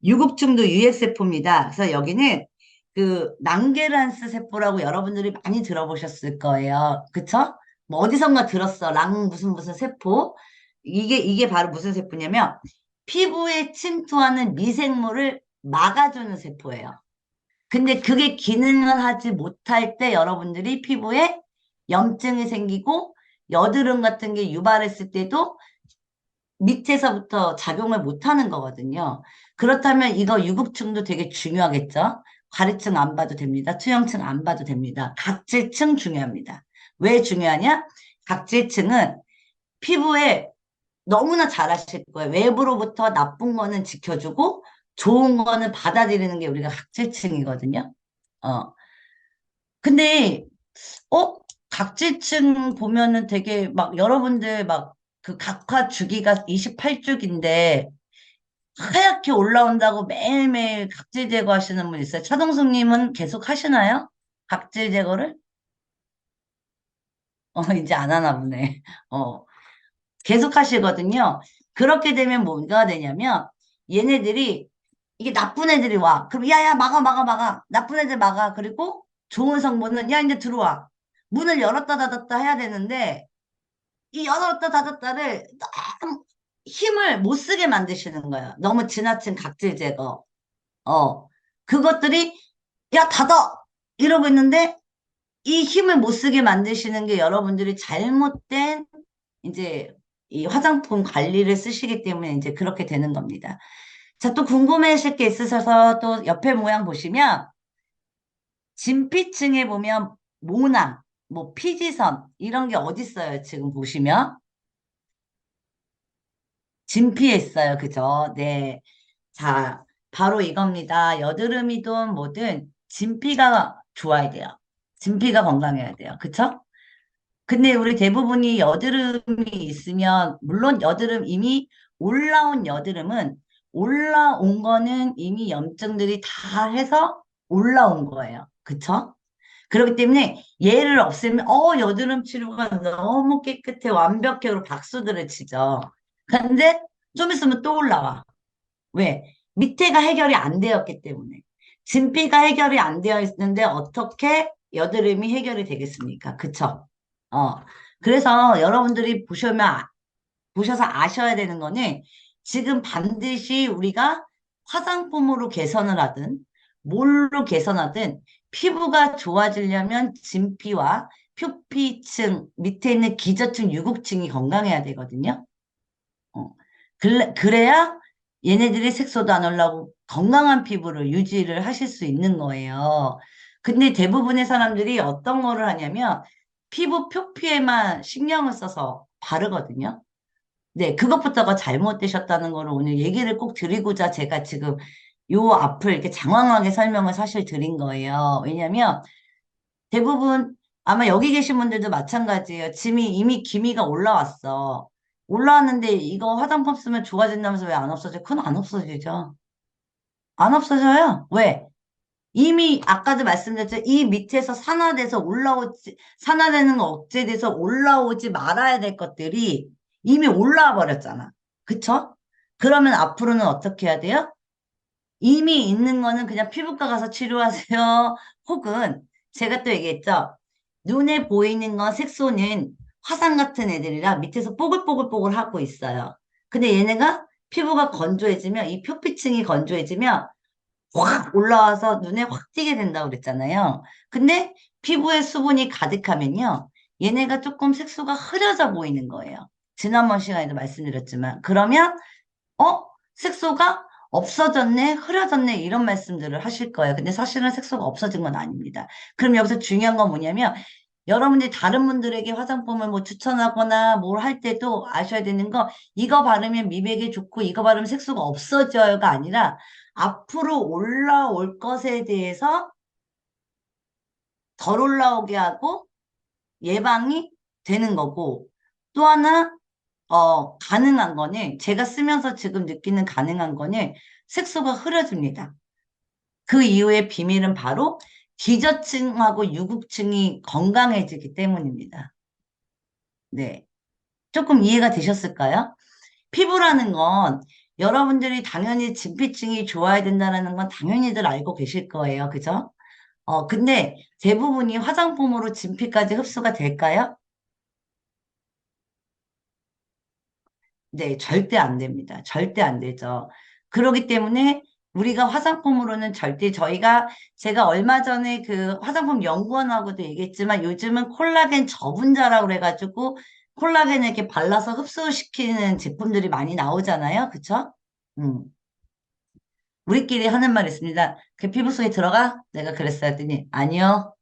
유국증도 유핵세포입니다. 그래서 여기는 그 랑게란스 세포라고 여러분들이 많이 들어보셨을 거예요. 그쵸? 뭐 어디선가 들었어. 랑 무슨 무슨 세포. 이게 바로 무슨 세포냐면 피부에 침투하는 미생물을 막아주는 세포예요. 근데 그게 기능을 하지 못할 때 여러분들이 피부에 염증이 생기고 여드름 같은 게 유발했을 때도 밑에서부터 작용을 못하는 거거든요. 그렇다면 이거 유국층도 되게 중요하겠죠? 과리층 안 봐도 됩니다. 투영층 안 봐도 됩니다. 각질층 중요합니다. 왜 중요하냐? 각질층은 피부에 너무나 잘 아실 거예요. 외부로부터 나쁜 거는 지켜주고 좋은 거는 받아들이는 게 우리가 각질층이거든요. 어. 근데 어? 각질층 보면은 되게 막 여러분들 막 그 각화 주기가 28주기인데 하얗게 올라온다고 매일매일 각질 제거하시는 분 있어요? 차동숙님은 계속 하시나요? 각질 제거를? 이제 안 하나 보네. 어, 계속 하시거든요. 그렇게 되면 뭐가 되냐면 얘네들이 이게 나쁜 애들이 와. 그럼 야야 막아 막아 막아. 나쁜 애들 막아. 그리고 좋은 성분은 야 이제 들어와. 문을 열었다 닫았다 해야 되는데 이 열었다 닫았다를 너무 힘을 못 쓰게 만드시는 거예요. 너무 지나친 각질 제거. 그것들이 야 닫아 이러고 있는데 이 힘을 못 쓰게 만드시는 게 여러분들이 잘못된 이제 이 화장품 관리를 쓰시기 때문에 이제 그렇게 되는 겁니다. 자, 또 궁금해하실 게 있으셔서 또 옆에 모양 보시면 진피층에 보면 모낭, 뭐 피지선 이런 게 어디 있어요? 지금 보시면 진피에 있어요. 그죠? 네. 자, 바로 이겁니다. 여드름이든 뭐든 진피가 좋아야 돼요. 진피가 건강해야 돼요. 그쵸? 근데 우리 대부분이 여드름이 있으면, 물론 여드름 이미 올라온 여드름은 올라온 거는 이미 염증들이 다 해서 올라온 거예요. 그쵸? 그렇기 때문에 얘를 없애면, 여드름 치료가 너무 깨끗해, 완벽해, 로 박수들을 치죠. 근데 좀 있으면 또 올라와. 왜? 밑에가 해결이 안 되었기 때문에. 진피가 해결이 안 되어 있는데 어떻게 여드름이 해결이 되겠습니까? 그쵸? 어. 그래서 여러분들이 보셔서 아셔야 되는 거는 지금 반드시 우리가 화장품으로 개선을 하든 뭘로 개선하든 피부가 좋아지려면 진피와 표피층 밑에 있는 기저층 유국층이 건강해야 되거든요. 어. 그래야 얘네들이 색소도 안 올라오고 건강한 피부를 유지를 하실 수 있는 거예요. 근데 대부분의 사람들이 어떤 거를 하냐면 피부 표피에만 신경을 써서 바르거든요. 네, 그것부터가 잘못되셨다는 거를 오늘 얘기를 꼭 드리고자 제가 지금 요 앞을 이렇게 장황하게 설명을 사실 드린 거예요. 왜냐면 대부분 아마 여기 계신 분들도 마찬가지예요. 이미 기미가 올라왔어. 올라왔는데 이거 화장품 쓰면 좋아진다면서 왜 안 없어져? 그건 안 없어지죠. 안 없어져요. 왜? 이미 아까도 말씀드렸죠. 이 밑에서 산화되는 거 억제돼서 올라오지 말아야 될 것들이 이미 올라와 버렸잖아. 그쵸? 그러면 앞으로는 어떻게 해야 돼요? 이미 있는 거는 그냥 피부과 가서 치료하세요. 혹은 제가 또 얘기했죠. 눈에 보이는 건 색소는 화상 같은 애들이라 밑에서 뽀글뽀글뽀글 하고 있어요. 근데 얘네가 피부가 건조해지면 이 표피층이 건조해지면 확 올라와서 눈에 확 띄게 된다고 그랬잖아요. 근데 피부에 수분이 가득하면요. 얘네가 조금 색소가 흐려져 보이는 거예요. 지난번 시간에도 말씀드렸지만 그러면 어? 색소가 없어졌네, 흐려졌네, 이런 말씀들을 하실 거예요. 근데 사실은 색소가 없어진 건 아닙니다. 그럼 여기서 중요한 건 뭐냐면, 여러분들이 다른 분들에게 화장품을 뭐 추천하거나 뭘 할 때도 아셔야 되는 거, 이거 바르면 미백에 좋고, 이거 바르면 색소가 없어져요가 아니라, 앞으로 올라올 것에 대해서 덜 올라오게 하고, 예방이 되는 거고, 또 하나, 가능한 거는, 제가 쓰면서 지금 느끼는 가능한 거는 색소가 흐려집니다. 그 이후의 비밀은 바로 기저층하고 유구층이 건강해지기 때문입니다. 네. 조금 이해가 되셨을까요? 피부라는 건 여러분들이 당연히 진피층이 좋아야 된다는 건 당연히들 알고 계실 거예요. 그죠? 근데 대부분이 화장품으로 진피까지 흡수가 될까요? 네, 절대 안 됩니다. 절대 안 되죠. 그렇기 때문에 우리가 화장품으로는 절대 제가 얼마 전에 그 화장품 연구원하고도 얘기했지만 요즘은 콜라겐 저분자라고 그래가지고 콜라겐을 이렇게 발라서 흡수시키는 제품들이 많이 나오잖아요. 그쵸? 음. 우리끼리 하는 말 있습니다. 그 피부 속에 들어가? 내가 그랬어요. 했더니 아니요.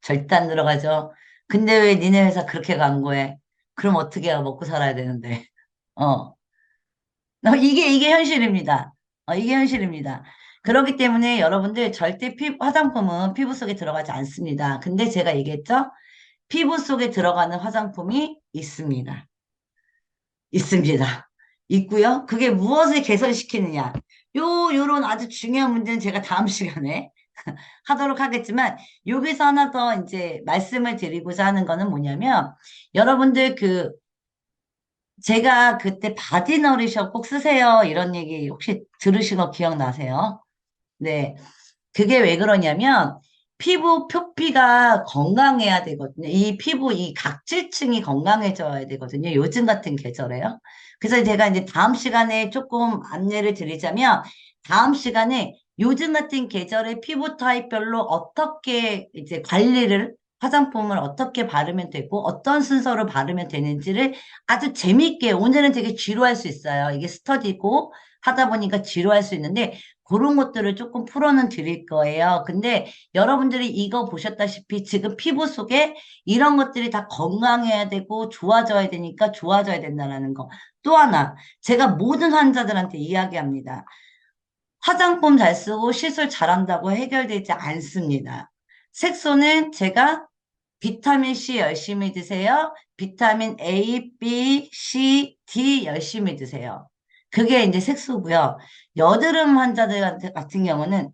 절대 안 들어가죠. 근데 왜 니네 회사 그렇게 광고해? 그럼 어떻게 해야 먹고 살아야 되는데. 어. 이게 현실입니다. 이게 현실입니다. 그렇기 때문에 여러분들 절대 화장품은 피부 속에 들어가지 않습니다. 근데 제가 얘기했죠? 피부 속에 들어가는 화장품이 있습니다. 있습니다. 있고요. 그게 무엇을 개선시키느냐. 요런 아주 중요한 문제는 제가 다음 시간에 하도록 하겠지만, 여기서 하나 더 이제 말씀을 드리고자 하는 거는 뭐냐면, 여러분들 제가 그때 바디너리셔 꼭 쓰세요. 이런 얘기 혹시 들으신 거 기억나세요? 네. 그게 왜 그러냐면, 피부 표피가 건강해야 되거든요. 이 각질층이 건강해져야 되거든요. 요즘 같은 계절에요. 그래서 제가 이제 다음 시간에 조금 안내를 드리자면, 다음 시간에 요즘 같은 계절의 피부 타입별로 어떻게 이제 화장품을 어떻게 바르면 되고, 어떤 순서로 바르면 되는지를 아주 재밌게, 오늘은 되게 지루할 수 있어요. 이게 스터디고 하다 보니까 지루할 수 있는데, 그런 것들을 조금 풀어는 드릴 거예요. 근데 여러분들이 이거 보셨다시피 지금 피부 속에 이런 것들이 다 건강해야 되고 좋아져야 되니까 좋아져야 된다는 거. 또 하나, 제가 모든 환자들한테 이야기합니다. 화장품 잘 쓰고 시술 잘한다고 해결되지 않습니다. 색소는 제가 비타민 C 열심히 드세요. 비타민 A, B, C, D 열심히 드세요. 그게 이제 색소고요. 여드름 환자들 같은 경우는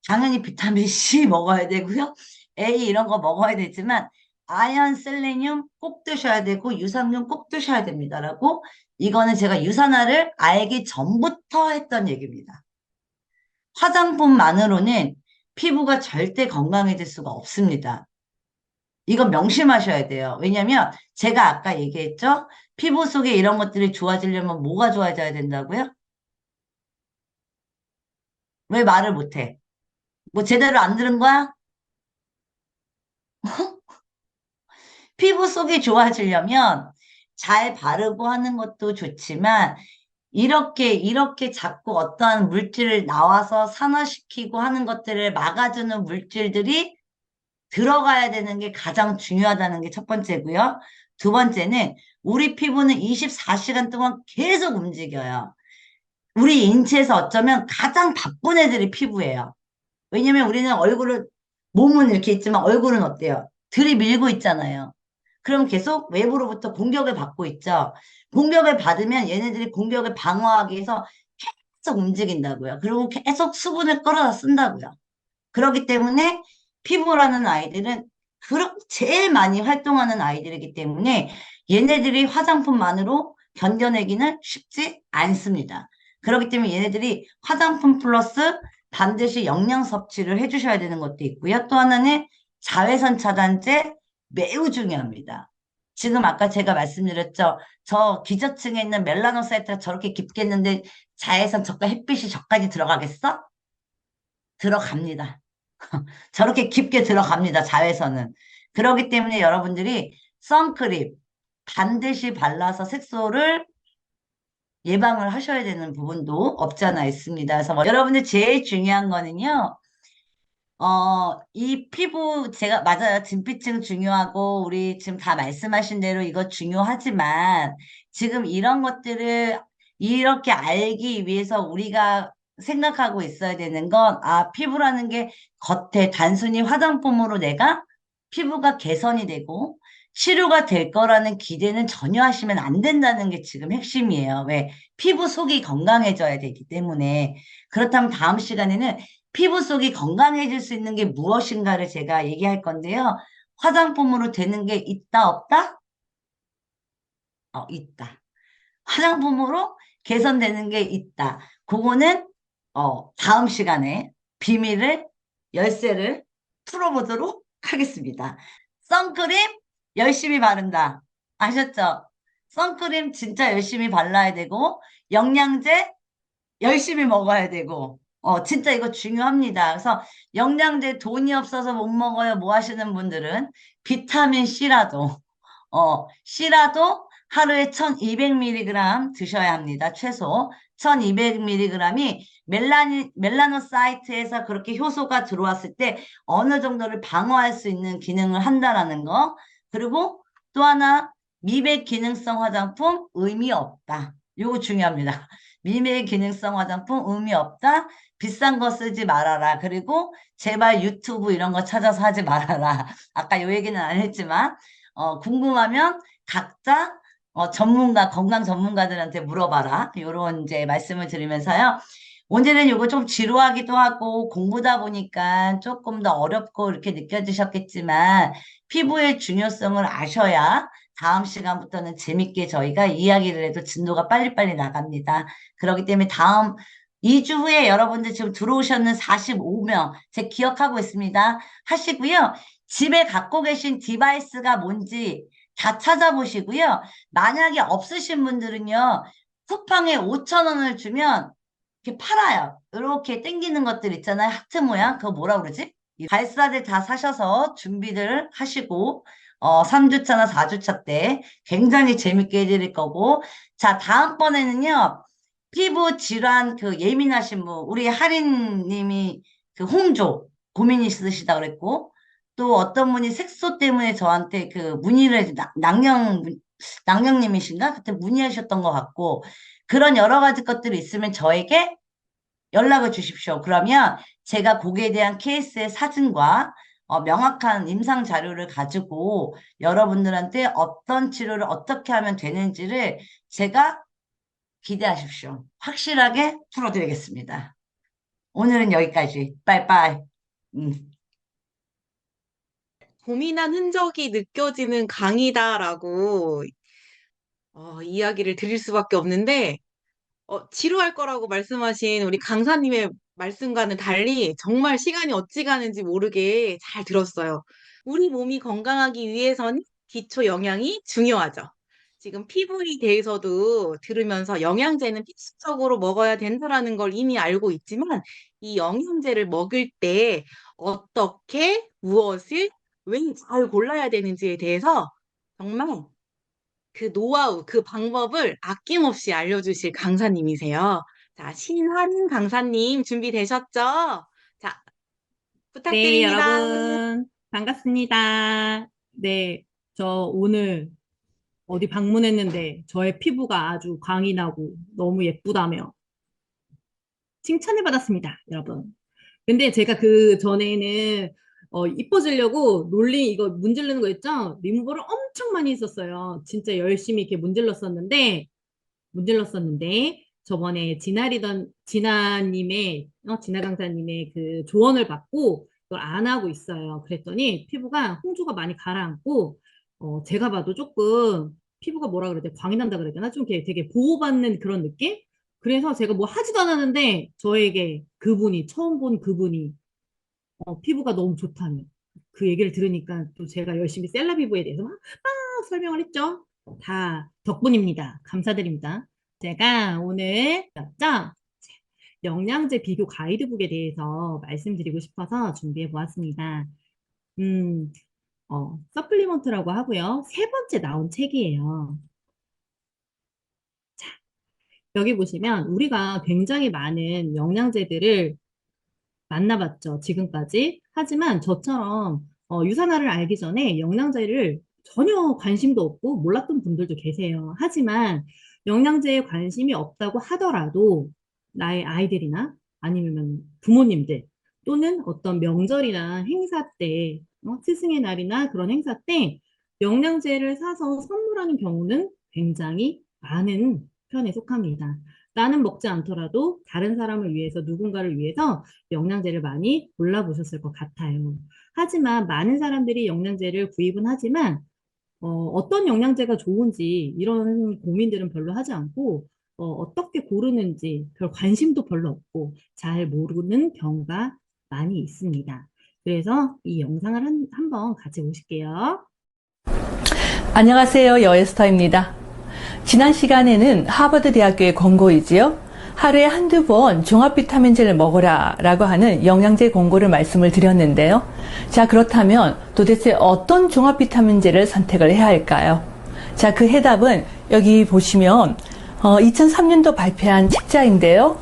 당연히 비타민 C 먹어야 되고요. A 이런 거 먹어야 되지만 아연, 셀레늄 꼭 드셔야 되고 유산균 꼭 드셔야 됩니다라고 이거는 제가 유산화를 알기 전부터 했던 얘기입니다. 화장품만으로는 피부가 절대 건강해질 수가 없습니다. 이건 명심하셔야 돼요. 왜냐면 제가 아까 얘기했죠? 피부 속에 이런 것들이 좋아지려면 뭐가 좋아져야 된다고요? 왜 말을 못해? 뭐 제대로 안 들은 거야? 피부 속이 좋아지려면 잘 바르고 하는 것도 좋지만 이렇게 자꾸 어떠한 물질을 나와서 산화시키고 하는 것들을 막아주는 물질들이 들어가야 되는 게 가장 중요하다는 게 첫 번째고요. 두 번째는 우리 피부는 24시간 동안 계속 움직여요. 우리 인체에서 어쩌면 가장 바쁜 애들이 피부예요. 왜냐면 우리는 몸은 이렇게 있지만 얼굴은 어때요? 들이밀고 있잖아요. 그럼 계속 외부로부터 공격을 받고 있죠. 공격을 받으면 얘네들이 공격을 방어하기 위해서 계속 움직인다고요. 그리고 계속 수분을 끌어다 쓴다고요. 그렇기 때문에 피부라는 아이들은 제일 많이 활동하는 아이들이기 때문에 얘네들이 화장품만으로 견뎌내기는 쉽지 않습니다. 그렇기 때문에 얘네들이 화장품 플러스 반드시 영양 섭취를 해주셔야 되는 것도 있고요. 또 하나는 자외선 차단제 매우 중요합니다. 지금 아까 제가 말씀드렸죠. 저 기저층에 있는 멜라노사이트가 저렇게 깊게 있는데 자외선 저까 햇빛이 저까지 들어가겠어? 들어갑니다. 저렇게 깊게 들어갑니다. 자외선은. 그렇기 때문에 여러분들이 선크림 반드시 발라서 색소를 예방을 하셔야 되는 부분도 없지 않아 있습니다. 그래서 여러분들 제일 중요한 거는요. 이 피부 제가 맞아요. 진피층 중요하고 우리 지금 다 말씀하신 대로 이거 중요하지만 지금 이런 것들을 이렇게 알기 위해서 우리가 생각하고 있어야 되는 건 피부라는 게 겉에 단순히 화장품으로 내가 피부가 개선이 되고 치료가 될 거라는 기대는 전혀 하시면 안 된다는 게 지금 핵심이에요. 왜? 피부 속이 건강해져야 되기 때문에. 그렇다면 다음 시간에는 피부 속이 건강해질 수 있는 게 무엇인가를 제가 얘기할 건데요. 화장품으로 되는 게 있다, 없다? 있다. 화장품으로 개선되는 게 있다. 그거는 다음 시간에 비밀을 열쇠를 풀어보도록 하겠습니다. 선크림 열심히 바른다. 아셨죠? 선크림 진짜 열심히 발라야 되고 영양제 열심히 먹어야 되고 진짜 이거 중요합니다. 그래서 영양제 돈이 없어서 못 먹어요. 뭐 하시는 분들은 비타민 C라도 하루에 1200mg 드셔야 합니다. 최소 1200mg이 멜라노사이트에서 그렇게 효소가 들어왔을 때 어느 정도를 방어할 수 있는 기능을 한다라는 거. 그리고 또 하나 미백 기능성 화장품 의미 없다. 이거 중요합니다. 미백 기능성 화장품 의미 없다. 비싼 거 쓰지 말아라. 그리고 제발 유튜브 이런 거 찾아서 하지 말아라. 아까 요 얘기는 안 했지만 궁금하면 각자 건강 전문가들한테 물어봐라. 요런 이제 말씀을 드리면서요. 오늘은 요거 좀 지루하기도 하고 공부다 보니까 조금 더 어렵고 이렇게 느껴지셨겠지만 피부의 중요성을 아셔야 다음 시간부터는 재밌게 저희가 이야기를 해도 진도가 빨리빨리 나갑니다. 그렇기 때문에 다음 2주 후에 여러분들 지금 들어오셨는 45명 제 기억하고 있습니다. 하시고요. 집에 갖고 계신 디바이스가 뭔지 다 찾아보시고요. 만약에 없으신 분들은요. 쿠팡에 5,000원을 주면 이렇게 팔아요. 이렇게 땡기는 것들 있잖아요. 하트 모양. 그거 뭐라 그러지? 이 발사대 다 사셔서 준비들 하시고 3주차나 4주차 때 굉장히 재밌게 해드릴 거고 자 다음번에는요. 피부 질환 그 예민하신 분 우리 하린님이 그 홍조 고민 있으시다 그랬고 또 어떤 분이 색소 때문에 저한테 그 문의를 낭령님이신가? 그때 문의하셨던 것 같고 그런 여러 가지 것들이 있으면 저에게 연락을 주십시오. 그러면 제가 거기에 대한 케이스의 사진과 명확한 임상 자료를 가지고 여러분들한테 어떤 치료를 어떻게 하면 되는지를 제가 기대하십시오. 확실하게 풀어드리겠습니다. 오늘은 여기까지. 빠이빠이. 고민한 흔적이 느껴지는 강의다라고 이야기를 드릴 수밖에 없는데 지루할 거라고 말씀하신 우리 강사님의 말씀과는 달리 정말 시간이 어찌 가는지 모르게 잘 들었어요. 우리 몸이 건강하기 위해서는 기초 영양이 중요하죠. 지금 피부에 대해서도 들으면서 영양제는 필수적으로 먹어야 된다라는 걸 이미 알고 있지만 이 영양제를 먹을 때 어떻게, 무엇을, 왜 잘 골라야 되는지에 대해서 정말 그 노하우, 그 방법을 아낌없이 알려주실 강사님이세요. 자, 신한인 강사님 준비되셨죠? 자, 네, 부탁드립니다. 여러분, 반갑습니다. 네, 저 오늘 어디 방문했는데 저의 피부가 아주 광이 나고 너무 예쁘다며 칭찬을 받았습니다, 여러분. 근데 제가 그 전에는 이뻐지려고 롤링 이거 문지르는 거 있죠? 리무버를 엄청 많이 했었어요. 진짜 열심히 이렇게 문질렀었는데 저번에 진아 강사님의 그 조언을 받고 그걸 안 하고 있어요. 그랬더니 피부가 홍조가 많이 가라앉고 제가 봐도 조금 피부가 뭐라 그래야 돼? 광이 난다 그래야 되나? 좀 이렇게 되게 보호받는 그런 느낌? 그래서 제가 뭐 하지도 않았는데 저에게 처음 본 그분이 피부가 너무 좋다며 그 얘기를 들으니까 또 제가 열심히 셀라 피부에 대해서 막 설명을 했죠. 다 덕분입니다. 감사드립니다. 제가 오늘 영양제 비교 가이드북에 대해서 말씀드리고 싶어서 준비해 보았습니다. 서플리먼트라고 하고요. 세 번째 나온 책이에요. 자, 여기 보시면 우리가 굉장히 많은 영양제들을 만나봤죠, 지금까지. 하지만 저처럼 유산화를 알기 전에 영양제를 전혀 관심도 없고 몰랐던 분들도 계세요. 하지만 영양제에 관심이 없다고 하더라도 나의 아이들이나 아니면 부모님들 또는 어떤 명절이나 행사 때, 스승의 날이나 그런 행사 때 영양제를 사서 선물하는 경우는 굉장히 많은 편에 속합니다. 나는 먹지 않더라도 다른 사람을 위해서, 누군가를 위해서 영양제를 많이 골라보셨을 것 같아요. 하지만 많은 사람들이 영양제를 구입은 하지만 어떤 영양제가 좋은지 이런 고민들은 별로 하지 않고 어떻게 고르는지 별 관심도 별로 없고 잘 모르는 경우가 많이 있습니다. 그래서 이 영상을 한번 같이 보실게요. 안녕하세요. 여에스터입니다. 지난 시간에는 하버드 대학교의 권고이지요. 하루에 한두 번 종합 비타민제를 먹어라 라고 하는 영양제 권고를 말씀을 드렸는데요. 자, 그렇다면 도대체 어떤 종합 비타민제를 선택을 해야 할까요? 자, 그 해답은 여기 보시면 2003년도 발표한 책자인데요.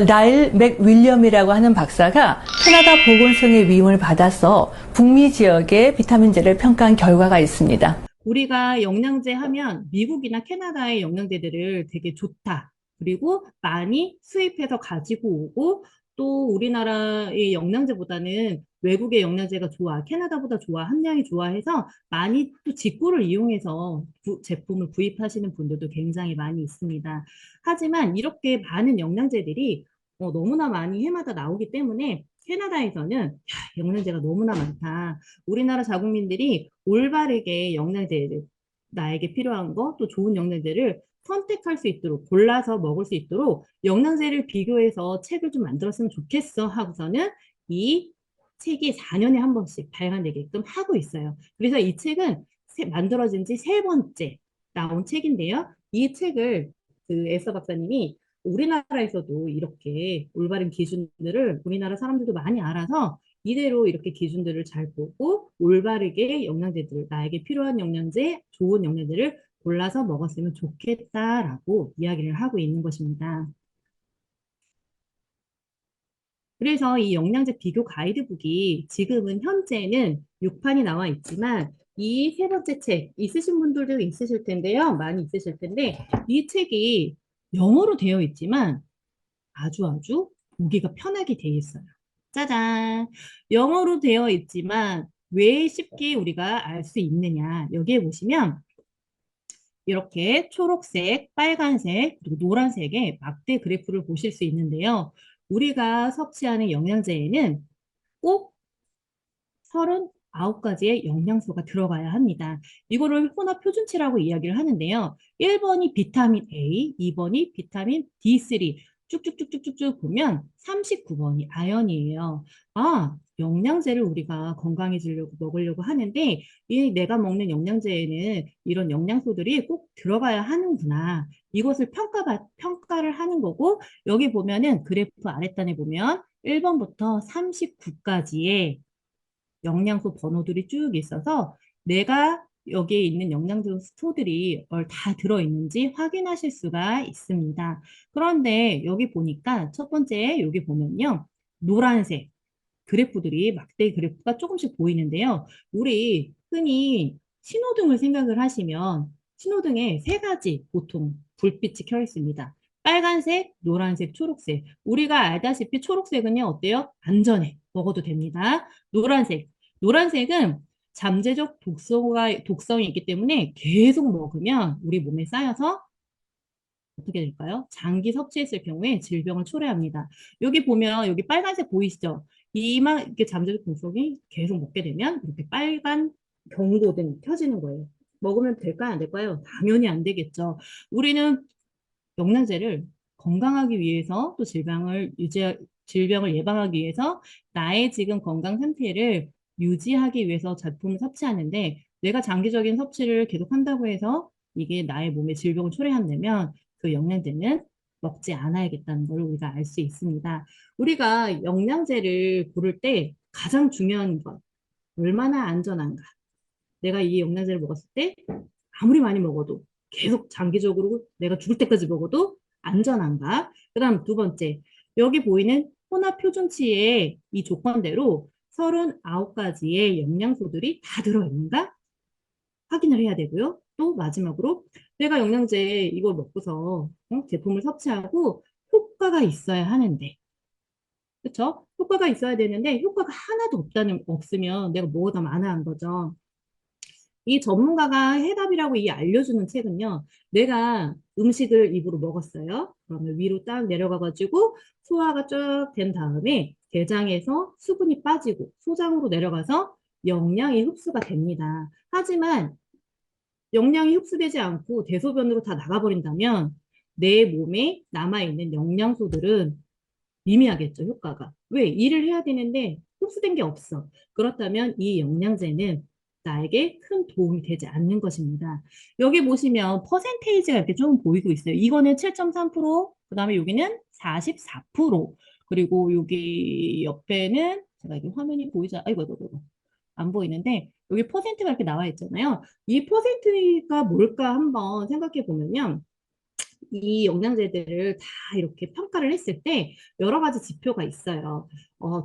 라일 맥윌리엄이라고 하는 박사가 캐나다 보건성의 위임을 받아서 북미 지역의 비타민제를 평가한 결과가 있습니다. 우리가 영양제 하면 미국이나 캐나다의 영양제들을 되게 좋다. 그리고 많이 수입해서 가지고 오고 또 우리나라의 영양제보다는 외국의 영양제가 좋아, 캐나다보다 좋아, 함량이 좋아해서 많이 또 직구를 이용해서 제품을 구입하시는 분들도 굉장히 많이 있습니다. 하지만 이렇게 많은 영양제들이 너무나 많이 해마다 나오기 때문에 캐나다에서는 야, 영양제가 너무나 많다. 우리나라 자국민들이 올바르게 영양제를 나에게 필요한 거 또 좋은 영양제를 선택할 수 있도록 골라서 먹을 수 있도록 영양제를 비교해서 책을 좀 만들었으면 좋겠어 하고서는 이 책이 4년에 한 번씩 발간되게끔 하고 있어요. 그래서 이 책은 만들어진 지 3번째 나온 책인데요. 이 책을 그 에서 박사님이 우리나라에서도 이렇게 올바른 기준들을 우리나라 사람들도 많이 알아서 이대로 이렇게 기준들을 잘 보고 올바르게 영양제들을 나에게 필요한 영양제, 좋은 영양제를 골라서 먹었으면 좋겠다라고 이야기를 하고 있는 것입니다. 그래서 이 영양제 비교 가이드북이 지금은 현재는 6판이 나와 있지만 이 3번째 책 있으신 분들도 있으실 텐데요. 많이 있으실 텐데 이 책이 영어로 되어 있지만 아주 보기가 편하게 되어 있어요. 짜잔! 영어로 되어 있지만 왜 쉽게 우리가 알 수 있느냐? 여기에 보시면 이렇게 초록색, 빨간색, 그리고 노란색의 막대 그래프를 보실 수 있는데요. 우리가 섭취하는 영양제에는 꼭 39가지의 영양소가 들어가야 합니다. 이거를 혼합 표준치라고 이야기를 하는데요. 1번이 비타민 A, 2번이 비타민 D3, 쭉쭉쭉쭉쭉 보면 39번이 아연이에요. 아, 영양제를 우리가 건강해지려고 먹으려고 하는데 이 내가 먹는 영양제에는 이런 영양소들이 꼭 들어가야 하는구나. 이것을 평가를 하는 거고 여기 보면은 그래프 아랫단에 보면 1번부터 39까지의 영양소 번호들이 쭉 있어서 내가 여기에 있는 영양소들이 다 들어있는지 확인하실 수가 있습니다. 그런데 여기 보니까 첫 번째 여기 보면요. 노란색 그래프들이 막대 그래프가 조금씩 보이는데요. 우리 흔히 신호등을 생각을 하시면 신호등에 3가지 보통 불빛이 켜 있습니다. 빨간색, 노란색, 초록색. 우리가 알다시피 초록색은요, 어때요? 안전해. 먹어도 됩니다. 노란색은 잠재적 독성이 있기 때문에 계속 먹으면 우리 몸에 쌓여서 어떻게 될까요? 장기 섭취했을 경우에 질병을 초래합니다. 여기 보면 여기 빨간색 보이시죠? 이렇게 잠재적 독성이 계속 먹게 되면 이렇게 빨간 경고등 켜지는 거예요. 먹으면 될까요? 안 될까요? 당연히 안 되겠죠. 우리는 영양제를 건강하기 위해서 또 질병을 예방하기 위해서 나의 지금 건강 상태를 유지하기 위해서 제품을 섭취하는데 내가 장기적인 섭취를 계속 한다고 해서 이게 나의 몸에 질병을 초래한다면 그 영양제는 먹지 않아야겠다는 걸 우리가 알 수 있습니다. 우리가 영양제를 고를 때 가장 중요한 것, 얼마나 안전한가. 내가 이 영양제를 먹었을 때 아무리 많이 먹어도 계속 장기적으로 내가 죽을 때까지 먹어도 안전한가? 그 다음 2번째, 여기 보이는 혼합 표준치의 이 조건대로 39가지의 영양소들이 다 들어있는가? 확인을 해야 되고요. 또 마지막으로 내가 영양제 이걸 먹고서 제품을 섭취하고 효과가 있어야 하는데 그렇죠? 효과가 있어야 되는데 효과가 하나도 없으면 내가 뭐가 더 많아한 거죠. 이 전문가가 해답이라고 이 알려주는 책은요. 내가 음식을 입으로 먹었어요. 그러면 위로 딱 내려가가지고 소화가 쭉 된 다음에 대장에서 수분이 빠지고 소장으로 내려가서 영양이 흡수가 됩니다. 하지만 영양이 흡수되지 않고 대소변으로 다 나가버린다면 내 몸에 남아있는 영양소들은 미미하겠죠, 효과가. 왜? 일을 해야 되는데 흡수된 게 없어. 그렇다면 이 영양제는 나에게 큰 도움이 되지 않는 것입니다. 여기 보시면 퍼센테이지가 이렇게 좀 보이고 있어요. 이거는 7.3%, 그 다음에 여기는 44%, 그리고 여기 옆에는 제가 이게 화면이 보이자, 아이고, 안 보이는데 여기 퍼센트가 이렇게 나와 있잖아요. 이 퍼센트가 뭘까 한번 생각해 보면요. 이 영양제들을 다 이렇게 평가를 했을 때 여러 가지 지표가 있어요.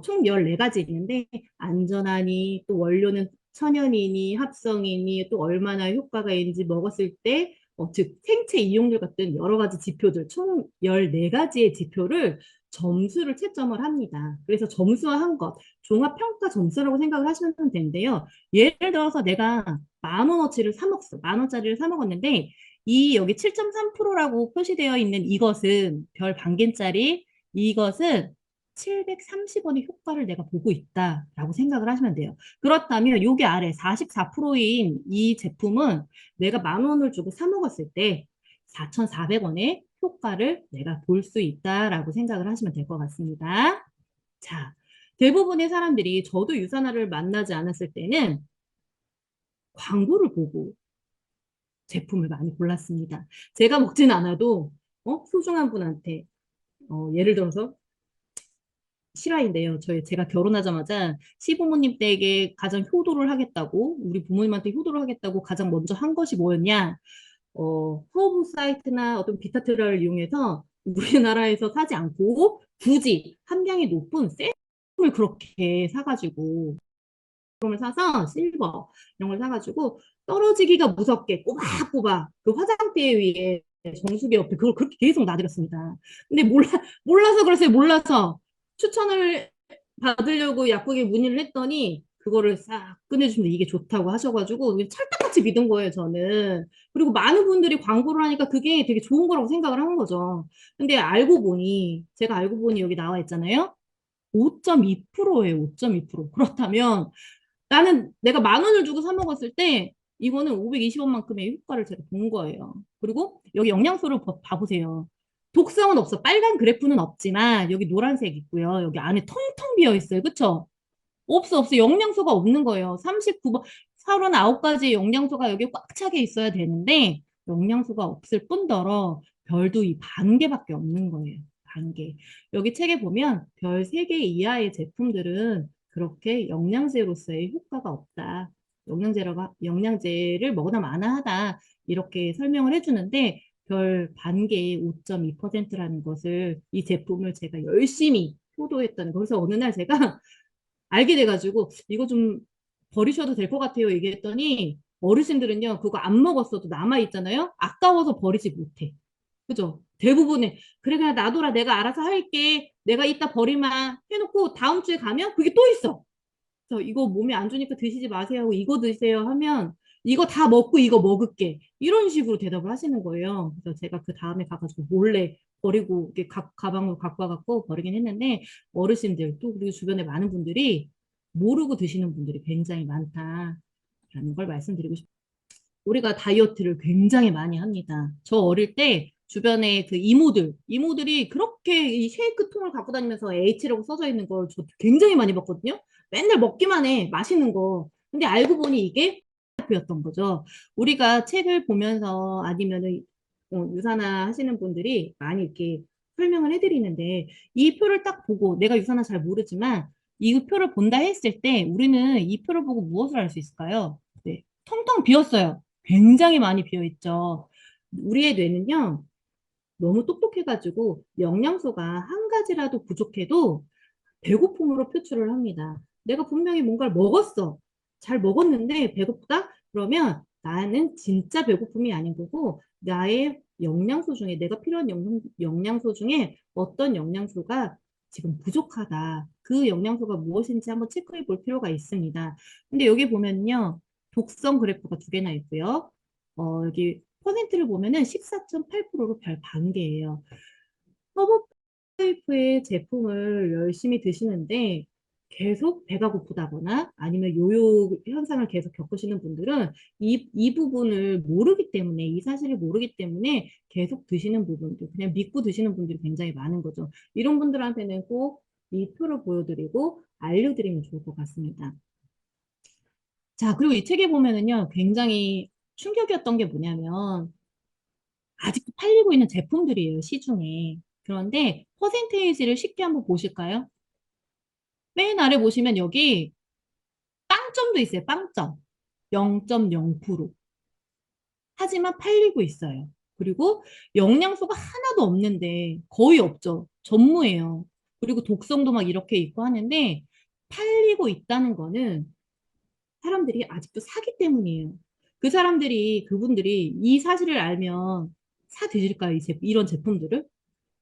총 14가지 있는데 안전하니 또 원료는 천연이니 합성이니 또 얼마나 효과가 있는지 먹었을 때 즉 생체 이용률 같은 여러 가지 지표들 총 14가지의 지표를 점수를 채점을 합니다. 그래서 점수화한 것, 종합평가 점수라고 생각을 하시면 되는데요. 예를 들어서 내가 10,000원어치를 사 먹었어. 10,000원짜리를 사 먹었는데 이 여기 7.3%라고 표시되어 있는 이것은 별 반개짜리 이것은 730원의 효과를 내가 보고 있다라고 생각을 하시면 돼요. 그렇다면 여기 아래 44%인 이 제품은 내가 10,000원을 주고 사 먹었을 때 4,400원의 효과를 내가 볼 수 있다라고 생각을 하시면 될 것 같습니다. 자, 대부분의 사람들이 저도 유산화를 만나지 않았을 때는 광고를 보고 제품을 많이 골랐습니다. 제가 먹진 않아도 소중한 분한테 예를 들어서 실화인데요. 제가 결혼하자마자 시부모님 댁에 가장 효도를 하겠다고 우리 부모님한테 효도를 하겠다고 가장 먼저 한 것이 뭐였냐? 허브 사이트나 어떤 비타트라를 이용해서 우리나라에서 사지 않고 굳이 함량이 높은 셀을 그렇게 사가지고 을 사서 실버 이런 걸 사가지고 떨어지기가 무섭게 꼬박꼬박 그 화장대 위에 정수기 옆에 그걸 그렇게 계속 놔드렸습니다. 근데 몰라서 그랬어요. 몰라서 추천을 받으려고 약국에 문의를 했더니 그거를 싹 꺼내주시면 이게 좋다고 하셔가지고 찰떡같이 믿은 거예요, 저는. 그리고 많은 분들이 광고를 하니까 그게 되게 좋은 거라고 생각을 한 거죠. 근데 제가 알고 보니 여기 나와 있잖아요. 5.2%예요, 5.2%. 그렇다면 나는 내가 10,000원을 주고 사 먹었을 때 이거는 520원만큼의 효과를 제가 본 거예요. 그리고 여기 영양소를 봐보세요. 독성은 없어. 빨간 그래프는 없지만 여기 노란색 있고요. 여기 안에 텅텅 비어 있어요. 그쵸? 없어. 영양소가 없는 거예요. 39번, 39가지 영양소가 여기 꽉 차게 있어야 되는데 영양소가 없을 뿐더러 별도 이 반 개밖에 없는 거예요. 반 개. 여기 책에 보면 별 3개 이하의 제품들은 그렇게 영양제로서의 효과가 없다. 영양제를 먹으나 마나하다. 이렇게 설명을 해주는데 별 반 개의 5.2%라는 것을 이 제품을 제가 열심히 효도했다는 거. 그래서 어느 날 제가 알게 돼가지고 이거 좀 버리셔도 될 것 같아요 얘기했더니 어르신들은요 그거 안 먹었어도 남아있잖아요. 아까워서 버리지 못해. 그죠? 대부분의 그래 그냥 놔둬라 내가 알아서 할게 내가 이따 버리마 해놓고 다음 주에 가면 그게 또 있어. 그래서 이거 몸에 안 좋으니까 드시지 마세요 하고 이거 드세요 하면 이거 다 먹고 이거 먹을게 이런 식으로 대답을 하시는 거예요. 그래서 제가 그 다음에 가가지고 몰래 버리고 이렇게 가방으로 갖고 와갖고 버리긴 했는데 어르신들 또 그리고 주변에 많은 분들이 모르고 드시는 분들이 굉장히 많다라는 걸 말씀드리고 싶어요. 우리가 다이어트를 굉장히 많이 합니다. 저 어릴 때 주변에 그 이모들이 그렇게 이 쉐이크 통을 갖고 다니면서 H라고 써져 있는 걸 저 굉장히 많이 봤거든요. 맨날 먹기만 해, 맛있는 거. 근데 알고 보니 이게 였던 거죠. 우리가 책을 보면서 아니면은 유산화 하시는 분들이 많이 이렇게 설명을 해드리는데 이 표를 딱 보고 내가 유산화 잘 모르지만 이 표를 본다 했을 때 우리는 이 표를 보고 무엇을 알 수 있을까요? 네, 텅텅 비었어요. 굉장히 많이 비어 있죠. 우리의 뇌는요, 너무 똑똑해가지고 영양소가 한 가지라도 부족해도 배고픔으로 표출을 합니다. 내가 분명히 뭔가를 먹었어. 잘 먹었는데 배고프다? 그러면 나는 진짜 배고픔이 아닌 거고 나의 영양소 중에 내가 필요한 영양소 중에 어떤 영양소가 지금 부족하다. 그 영양소가 무엇인지 한번 체크해 볼 필요가 있습니다. 근데 여기 보면요. 독성 그래프가 두 개나 있고요. 여기 퍼센트를 보면은 14.8%로 별 반개예요. 허브라이프의 제품을 열심히 드시는데 계속 배가 고프다거나 아니면 요요 현상을 계속 겪으시는 분들은 이 부분을 모르기 때문에, 이 사실을 모르기 때문에 계속 드시는 부분들, 그냥 믿고 드시는 분들이 굉장히 많은 거죠. 이런 분들한테는 꼭 이 표를 보여드리고 알려드리면 좋을 것 같습니다. 자, 그리고 이 책에 보면은요, 굉장히 충격이었던 게 뭐냐면, 아직도 팔리고 있는 제품들이에요, 시중에. 그런데 퍼센테이지를 쉽게 한번 보실까요? 맨 아래 보시면 여기 빵점도 있어요, 빵점. 0.0%. 하지만 팔리고 있어요. 그리고 영양소가 하나도 없는데 거의 없죠. 전무예요. 그리고 독성도 막 이렇게 있고 하는데 팔리고 있다는 거는 사람들이 아직도 사기 때문이에요. 그분들이 이 사실을 알면 사 드실까요? 이런 제품들을?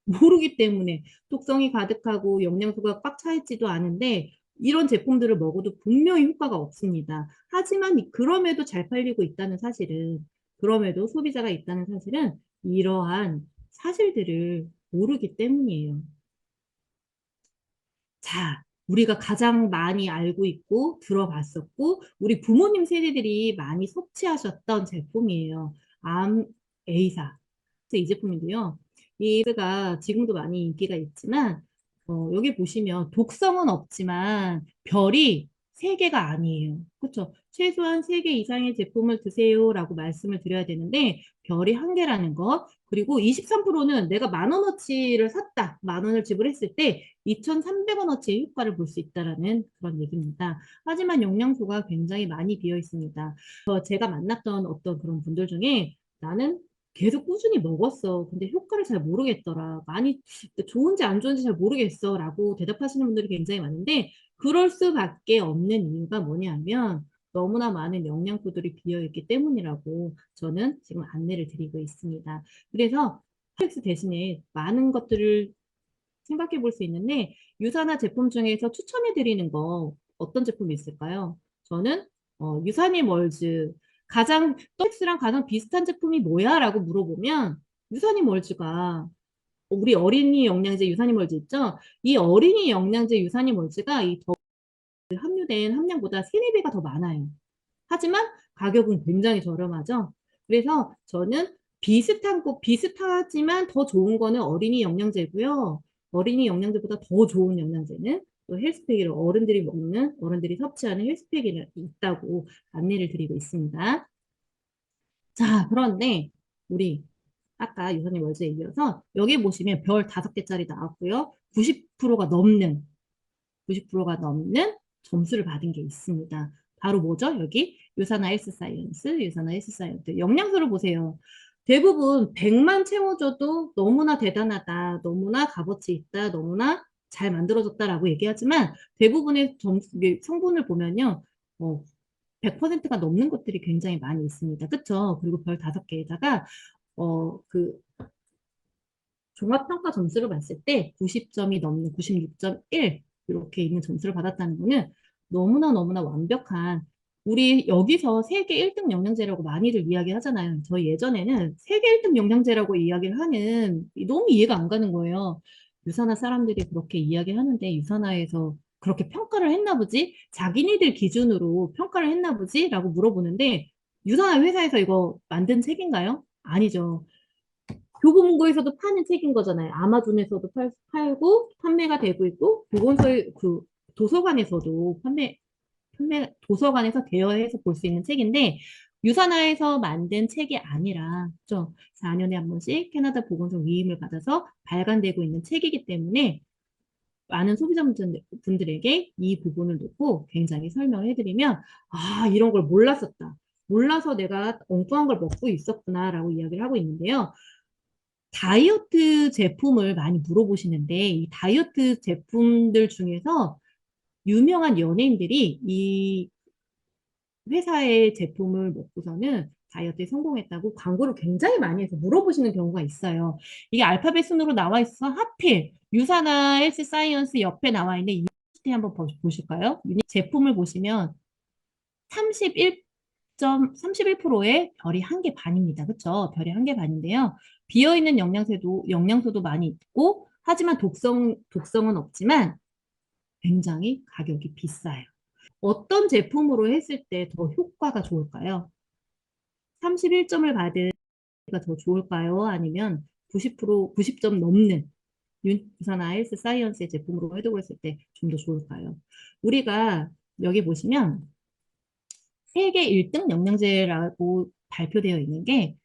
모르기 때문에 독성이 가득하고 영양소가 꽉 차 있지도 않은데 이런 제품들을 먹어도 분명히 효과가 없습니다. 하지만 그럼에도 잘 팔리고 있다는 사실은, 그럼에도 소비자가 있다는 사실은 이러한 사실들을 모르기 때문이에요. 자, 우리가 가장 많이 알고 있고 들어봤었고 우리 부모님 세대들이 많이 섭취하셨던 제품이에요. 암 A사. 이 제품인데요. 이가 지금도 많이 인기가 있지만 여기 보시면 독성은 없지만 별이 3개가 아니에요. 그렇죠? 최소한 3개 이상의 제품을 드세요라고 말씀을 드려야 되는데 별이 1개라는 것. 그리고 23%는 내가 10,000원어치를 샀다. 10,000원을 지불했을 때 2,300원어치의 효과를 볼 수 있다라는 그런 얘기입니다. 하지만 영양소가 굉장히 많이 비어 있습니다. 제가 만났던 어떤 그런 분들 중에 나는 계속 꾸준히 먹었어. 근데 효과를 잘 모르겠더라. 많이 좋은지 안 좋은지 잘 모르겠어. 라고 대답하시는 분들이 굉장히 많은데 그럴 수밖에 없는 이유가 뭐냐면 너무나 많은 영양소들이 비어있기 때문이라고 저는 지금 안내를 드리고 있습니다. 그래서 텍스 대신에 많은 것들을 생각해 볼 수 있는데 유산화 제품 중에서 추천해 드리는 거 어떤 제품이 있을까요? 저는 유산희 멀즈 떡스랑 가장 비슷한 제품이 뭐야? 라고 물어보면 유산희 멀즈가 우리 어린이 영양제 유산희 멀즈 있죠? 이 어린이 영양제 유산희 멀즈가 이 함유된 함량보다 3, 4배가 더 많아요. 하지만 가격은 굉장히 저렴하죠. 그래서 저는 비슷하지만 더 좋은 거는 어린이 영양제고요. 어린이 영양제보다 더 좋은 영양제는 또 헬스팩이를 어른들이 섭취하는 헬스팩이 있다고 안내를 드리고 있습니다. 자, 그런데 우리 아까 유선님 월즈에 이어서 여기 보시면 별 5개짜리 나왔고요. 90%가 넘는 점수를 받은 게 있습니다. 바로 뭐죠? 여기 유산화 헬스사이언스. 영양소를 보세요. 대부분 100만 채워줘도 너무나 대단하다, 너무나 값어치 있다, 너무나 잘 만들어졌다라고 얘기하지만 대부분의 성분을 보면요. 100%가 넘는 것들이 굉장히 많이 있습니다. 그쵸? 그리고 별 5개에다가 그 종합평가 점수를 봤을 때 90점이 넘는 96.1 이렇게 있는 점수를 받았다는 거는 너무나 완벽한 우리 여기서 세계 1등 영양제라고 많이들 이야기하잖아요. 저희 예전에는 세계 1등 영양제라고 이야기를 하는 너무 이해가 안 가는 거예요. 유산화 사람들이 그렇게 이야기하는데 유산화에서 그렇게 평가를 했나 보지? 자기네들 기준으로 평가를 했나 보지? 라고 물어보는데 유산화 회사에서 이거 만든 책인가요? 아니죠. 교보문고에서도 파는 책인 거잖아요. 아마존에서도 팔고 판매가 되고 있고 도서관에서도 도서관에서 대여해서 볼 수 있는 책인데 유산화에서 만든 책이 아니라 4년에 한 번씩 캐나다 보건소 위임을 받아서 발간되고 있는 책이기 때문에 많은 소비자분들에게 이 부분을 놓고 굉장히 설명을 해드리면 이런 걸 몰랐었다. 몰라서 내가 엉뚱한 걸 먹고 있었구나 라고 이야기를 하고 있는데요. 다이어트 제품을 많이 물어보시는데 이 다이어트 제품들 중에서 유명한 연예인들이 이 회사의 제품을 먹고서는 다이어트에 성공했다고 광고를 굉장히 많이 해서 물어보시는 경우가 있어요. 이게 알파벳 순으로 나와 있어 하필 유산화 헬스 사이언스 옆에 나와 있는 이 한번 보실까요? 제품을 보시면 31%에 별이 1개 반입니다. 그쵸? 별이 1개 반인데요. 비어있는 영양소도 많이 있고, 하지만 독성은 없지만 굉장히 가격이 비싸요. 어떤 제품으로 했을 때 더 효과가 좋을까요? 31점을 받은 가 더 좋을까요? 아니면 90점 넘는 유산화 헬스 사이언스의 제품으로 해독을 했을 때 좀 더 좋을까요? 우리가 여기 보시면 세계 1등 영양제라고 발표되어 있는 게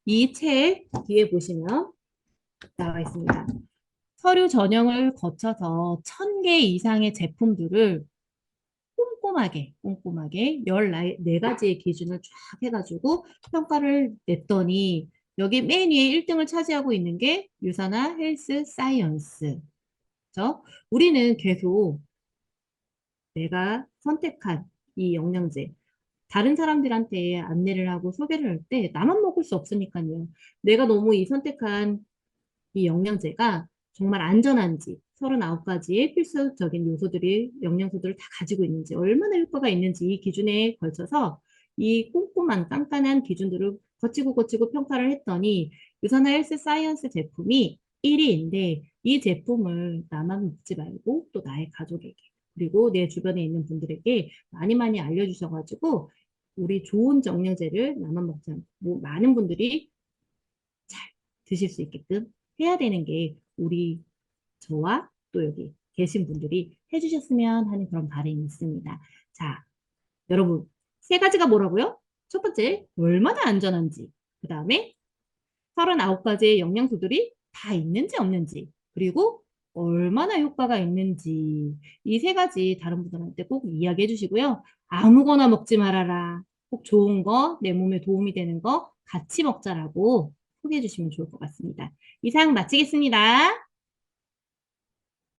이 책 뒤에 보시면 나와 있습니다. 서류 전형을 거쳐서 1000개 이상의 제품들을 꼼꼼하게 14가지의 기준을 쫙 해가지고 평가를 냈더니 여기 맨 위에 1등을 차지하고 있는 게 유산화 헬스 사이언스. 그죠? 우리는 계속 내가 선택한 이 영양제, 다른 사람들한테 안내를 하고 소개를 할 때 나만 먹을 수 없으니까요. 내가 너무 이 선택한 이 영양제가 정말 안전한지, 39가지의 필수적인 영양소들을 다 가지고 있는지, 얼마나 효과가 있는지 이 기준에 걸쳐서 이 꼼꼼한 깐깐한 기준들을 거치고 평가를 했더니 유산화 헬스 사이언스 제품이 1위인데 이 제품을 나만 먹지 말고 또 나의 가족에게 그리고 내 주변에 있는 분들에게 많이 알려주셔가지고 우리 좋은 영양제를 나만 먹지 않고 많은 분들이 잘 드실 수 있게끔 해야 되는 게 저와 또 여기 계신 분들이 해주셨으면 하는 그런 바람이 있습니다. 자, 여러분, 3가지가 뭐라고요? 첫 번째, 얼마나 안전한지. 그 다음에 39가지의 영양소들이 다 있는지 없는지. 그리고 얼마나 효과가 있는지. 이 3가지 다른 분들한테 꼭 이야기해 주시고요. 아무거나 먹지 말아라. 꼭 좋은 거, 내 몸에 도움이 되는 거 같이 먹자라고 소개해 주시면 좋을 것 같습니다. 이상 마치겠습니다.